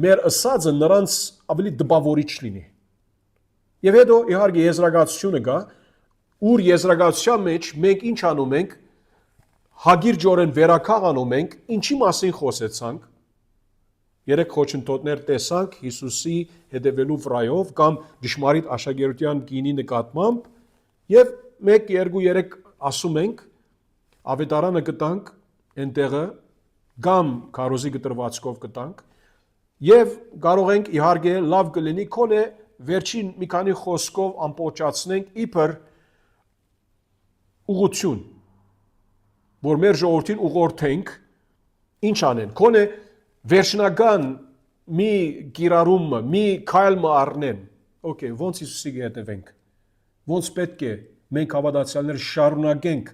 մեր ըսածը նրանց ավելի դպավորիչ լինի։ Եվ հետո իհարկե եզրակացությունը կա, ուր եզրակացության մեջ մենք ինչ անում ենք, հագիրճորեն վերականգ անում ենք, ինչի մասին խոսեցանք, 3 խոչընդոտներ տեսանք Հիսուսի հետևելու վրայով կամ ճշմարիտ աշակերտության գինի նկատմամբ եւ 1, 2, 3 ասում ենք ավետարանը կտանք այնտեղը կամ քարոզի գտրվածքով կտանք եւ կարող ենք իհարկե լավ կլինի քոնե վերջին մի քանի խոսքով ամբողջացնենք իբր ուղղություն որ մեր ժողովրդին ուղղորդենք ինչ անեն քոնե վերջնական մի գիրառումը, մի քայլը առնեն։ Okay, ոնց Հիսուսի հետևենք։ Ոնց պետք է մենք հավատացյալները շարունակենք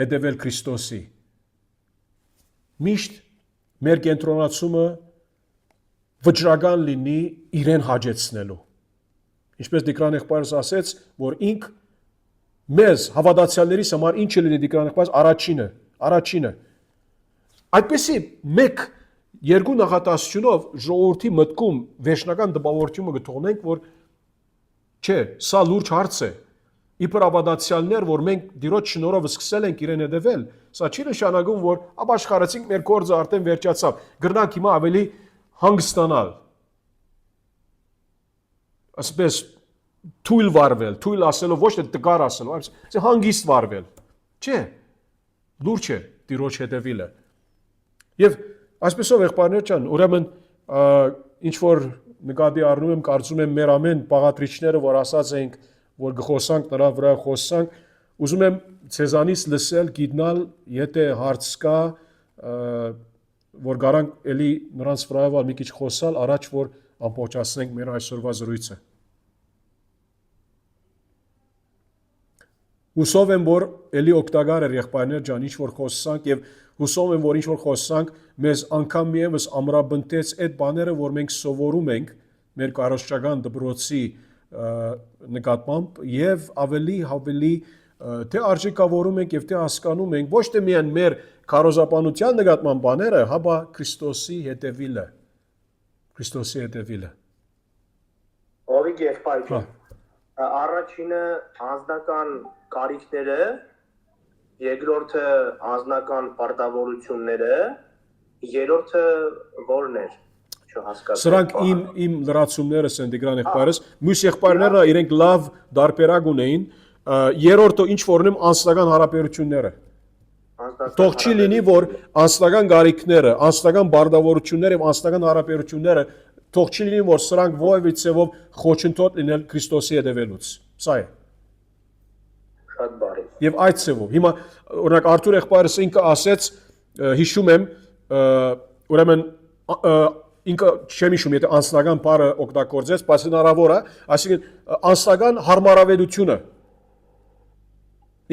հետևել Քրիստոսի։ Միշտ մեր կենտրոնացումը վճռական լինի իրեն հաջեցնելու։ Ինչպես Տիկրան եղբայրս ասեց, որ ինք մեզ հավատացյալներիս համար ինչ լինի Տիկրան եղբայրս առաջինը։ Այդպեսի մեկ երկու նախատասությունով ժողովրդի մտքում վերջնական դպավորությունը կթողնենք, որ չէ, սա լուրջ հարց է։ Իբր հավատացյալներ, որ մենք Տիրոջ շնորհով սկսել ենք իրեն հետևել, սա չի նշանակում, որ ապաշխարեցինք մեր գործը արդեն վերջացավ։ Գրնանք հիմա ավելի հանգստանալ։ Ասես թույլ վարվել, թույլ ասելով ոչ թե տկար ասելով, այլ հանգիստ վարվել։ Չէ, լուրջ է Տիրոջ հետևելը։ Եվ այսպեսով եղբայրներ ջան, ուրեմն ինչ որ նկատի առնում եմ, կարծում եմ մեր ամեն պաղատրիչները, որ ասած ենք, որ գխոսանք նրա վրա խոսանք, ուզում եմ ցեզանից լսել, գիտնալ, եթե հարց կա, որ գարանք էլի նրանց վրայով մի քիչ խոսալ, առաջ որ ամբողջացնենք մեր այսօրվա զրույցը։ Հուսով եմ, որ էլի օգտակար էր եղբայրներ ջան, ինչ որ խոսանք եւ հուսով եմ, որ ինչ որ խոսանք, մեզ անգամ միևս ամրապնդեց այդ բաները, որ մենք սովորում ենք մեր կարողական դպրոցի նկատմամբ եւ ավելի թե արժեքավորում ենք եւ թե հասկանում ենք ոչ թե միայն մեր քարոզապանության նկատմամբ բաները, հապա Քրիստոսի հետևիլը։ Ովիկ եղբայր, առաջինը անձնական կարիքները, երկրորդը անձնական պարտավորությունները, երրորդը որն էր, չհասկացա։ Սրանք իմ լրացումներս են Տիգրան եղբայրս, մյուս եղբայրները իրենք լավ դարբերակ ունեին, երրորդը ինչ որն եմ անձնական հարաբերությունները։ Թող չի լինի, որ անձնական կարիքները, անձնական պարտավորությունները եւ անձնական հարաբերությունները թող չի լինի, որ սրանք ովևէ ցեվով խոչընդոտ լինել Քրիստոսի հետևելուց։ Սա է։ Շատ բարի։ Եվ այդ ցեվով։ Հիմա օրինակ Արթուր եղբայրս ինքը ասեց, հիշում եմ, ուրեմն ինքը չեմ հիշում, եթե անձնական բառը օգտագործեց, բայց հնարավոր է, այսինքն անձնական հարմարավետությունը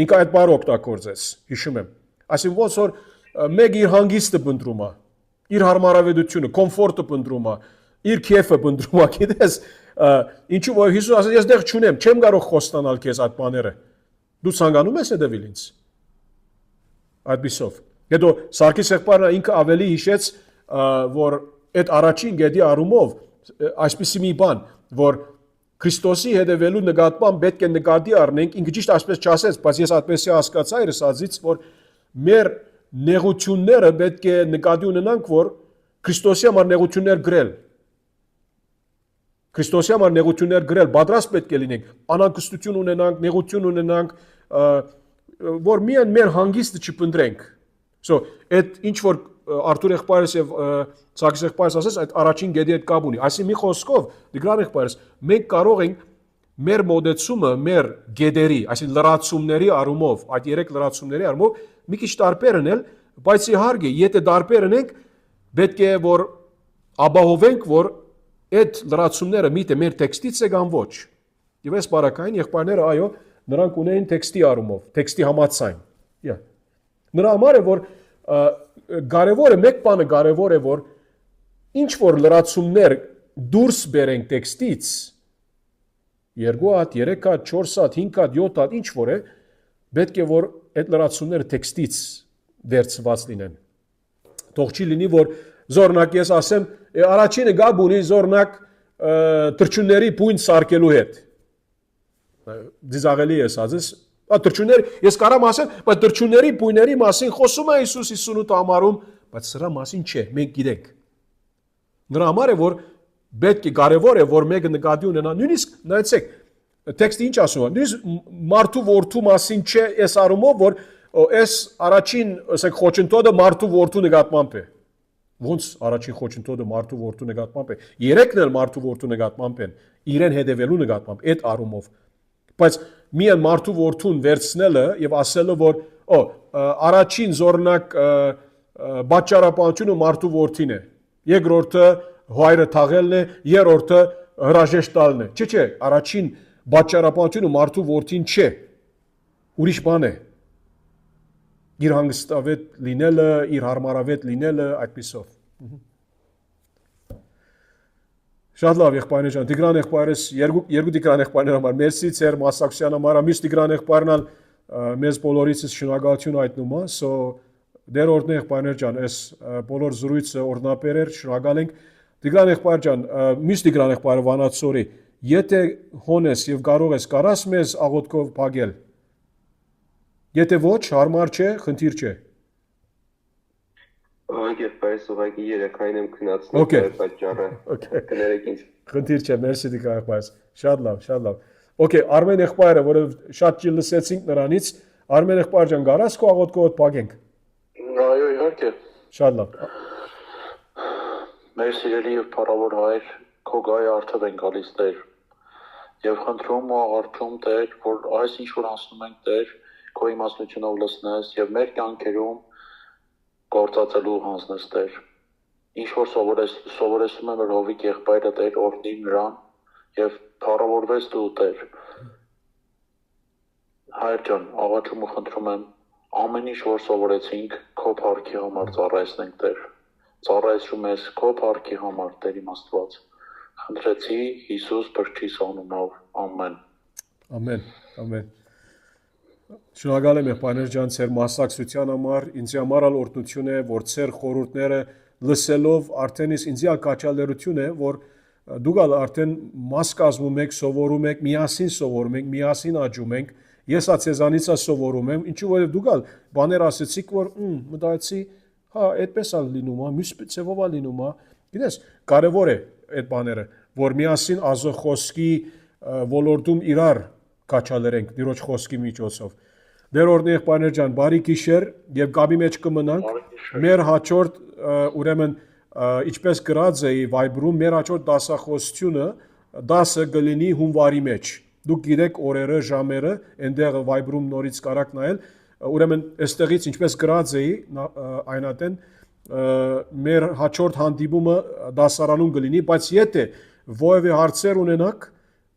ինքը այդ բառը օգտագործեց, հիշում եմ։ Այսինքն ոնց որ մեկ իր հանգիստը բնդրում է, իր հարմարավետությունը, կոմֆորտը բնդրում է, իր քեֆը բնդրում է, գիտես, ինչու որ Հիսուս ասաց, ես դեղ չունեմ, չեմ կարող խոստանալ քեզ այդ բաները։ Դու ցանկանում ես հետևել ինձ։ Այդպիսով։ Հետո Սարգիս եղբայրը ինքը ավելի հիշեց, որ այդ առաջին գեդի առումով այսպիսի մի բան, որ Քրիստոսի հետևելու նկատմամբ պետք է նկատի առնենք, ինքը ճիշտ այսպես չասեց, բայց ես այդպես հասկացա իր ասածից, որ մեր նեղությունները պետք է նկատի ունենանք, որ Քրիստոսի համար նեղություններ գրել։ Քրիստոսի համար նեղություններ գրել, պատրաստ պետք է լինենք, անհանգստություն ունենանք, նեղություն ունենանք, որ միայն մեր հանգիստը չփնտրենք։ Այդ ինչ որ Արթուր եղբայրս եւ Սարգիս եղբայրս ասես, այդ առաջին գեդի հետ կապ ունի։ Այսինքն մի խոսքով, Տիգրան եղբայրս, մենք կարող ենք մեր մոդեցումը, մեր գեդերի, այսինքն լրացումների առումով, այդ երեք լրացումների առումով մի քիչ տարբեր անել, բայց իհարկե, եթե տարբեր անենք, պետք է որ ապահովենք, որ այդ լրացումները միտը մեր տեքստից է կամ ոչ։ Եվ այս բարակային եղբայրները, այո, նրանք ունեն տեքստի առումով, տեքստի համաձայն։ Նրա համար է, որ կարևոր է, մեկ բանը կարևոր է, որ ինչ որ լրացումներ դուրս բերենք տեքստից, 2 հատ, 3 հատ, 4 հատ, 5 հատ, 7 հատ, ինչ որ է, պետք է որ այդ լրացումները տեքստից վերցված լինեն։ Թող չի լինի, որ զորնակ ես ասեմ, առաջինը գաբ ունի զորնակ թրջունների բույն սարքելու հետ։ Դիզաղելի ես ասես, թրջուններ, ես կարամ ասեմ, բայց թրջունների բույների մասին խոսում է Հիսուս 58 համարում, բայց սրա մասին չէ, մենք գիտենք։ Նրա համար է, որ պետք է կարևոր է, որ մեկը նկատի ունենա, նույնիսկ նայեցեք, տեքստը ինչ ասում է, նույնիսկ մարդու որդու մասին չէ այս առումով, որ այս առաջին, ասենք, խոչընդոտը մարդու որդու նկատմամբ է։ Ոնց առաջին խոչընդոտը մարդու որդու նկատմամբ է։ Երեքն էլ մարդու որդու նկատմամբ են, իրեն հետևելու նկատմամբ, այդ առումով։ Բայց միայն մարդու որդուն վերցնելը եւ ասելը, որ առաջին զորնակ բաճարապանությունը մարդու որդին է, երկրորդը հայրը թաղելն է, երրորդը հրաժեշտ տալն է։ Չէ, առաջին բաճարապանությունը մարդու որդին չէ։ Ուրիշ բան է։ Իր հանգստավետ լինելը, իր հարմարավետ լինելը, այդպիսով։ Շատ լավ եղբայրներ ջան, Տիգրան եղբայրս, երկու Տիգրան եղբայրներ համար, մերսի ծեր Մասակցյան համար, մյուս Տիգրան եղբայրն մեզ բոլորիցս շնորհակալություն հայտնում է, դեր օրհնե եղբայրներ ջան, այս բոլոր զրույցը օրհնաբեր էր, շնորհակալ ենք։ Տիգրան եղբայր ջան, մյուս Տիգրան եղբայրը Վանաձորի, եթե հոնես եւ կարող ես, կարաս մեզ աղոթքով փակել։ Եթե ոչ, հարմար չէ, խնդիր չէ։ Եկեղբայրս ուղղակի երեքային եմ քննացնում այդ պատճառը։ Կներեք ինձ։ Խնդիր չէ, մերսի Տիգրան եղբայրս։ Շատ լավ, շատ լավ։ Okay, Արմեն եղբայրը, որը շատ ջիլ լսեցինք նրանից, Արմեն եղբայր ջան, կարաս քո աղոթքով փակենք։ Այո, իհարկե։ Շատ լավ։ Մեր սիրելի եւ փառավոր Հայր, քո գայ արդև են գալիս Տեր։ Եվ խնդրում ու աղաչում Տեր, որ այս ինչ որ անցնում ենք Տեր, քո իմաստությունով լցնես եւ մեր կյանքերում գործածելու հանձնես Տեր։ Ինչ որ սովորեցնում եմ որ Հովիկ եղբայրը Տեր օրհնի նրան եւ փառավորվես դու Տեր։ Հայր ջան, աղաչում ու խնդրում եմ ամեն ինչ որ սովորեցինք քո փառքի համար ծառայեցնենք Տեր։ Ծառայեցում ես քո փառքի համար Տեր իմ Աստված։ Խնդրեցի Հիսուս Քրիստոս անունով։ Ամեն։ Ամեն, ամեն։ Շնորհակալ եմ եղբայրներ ջան ձեր մասնակցության համար, ինձ համար ալ օրհնություն է, որ ձեր խորհուրդները լսելով արդեն ինձ ակաչալերություն է, որ դուք արդեն մաս կազմում եք, սովորում եք, միասին սովորում ենք, միասին աճում ենք։ Ես ացեզանից սովորում եմ, ինչու որ դուք բաներ ասեցիք, որ մտածեցի, հա, այդպես է լինում, մյուս ցևով է լինում, գիտես, կարևոր է այդ բաները, որ միասին ազո խոսքի ոլորտում իրար կաչալերենք Տիրոջ խոսքի միջոցով։ Դեր օրհնի եղբայրներ ջան, բարի գիշեր եւ գաբի մեջ կմնանք։ Մեր հաջորդ ուրեմն ինչպես գրած է Viber-ում մեր հաջորդ դասախոսությունը 10-ը կլինի հունվարի մեջ։ Դուք գիտեք օրերը, ժամերը, այնտեղ Viber-ում նորից կարաք նայել։ Ուրեմն այստեղից ինչպես գրած է այնատեն մեր հաջորդ հանդիպումը դասարանում կլինի, բայց եթե ովևէ հարցեր ունենաք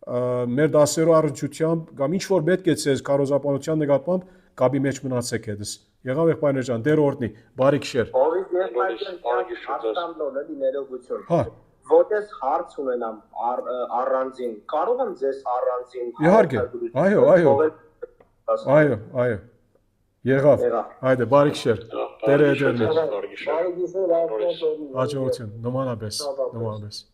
մեր դասերու առնչությամբ կամ ինչ որ պետք է ցեզ կարոզապանության նկատմամբ կապի մեջ մնացեք հետս։ Եղավ եղբայրներ ջան, Տեր օրհնի, բարի գիշեր։ Հովիկ ներողություն։ Հա։ Որտես հարց ունենամ առանձին, կարող եմ ձեզ առանձին։ Իհարկե։ Այո։ Այո։ Եղավ։ Հայդե, բարի գիշեր։ Տերը երջանիկ։ Բարի գիշեր, Հաջողություն, նմանապես։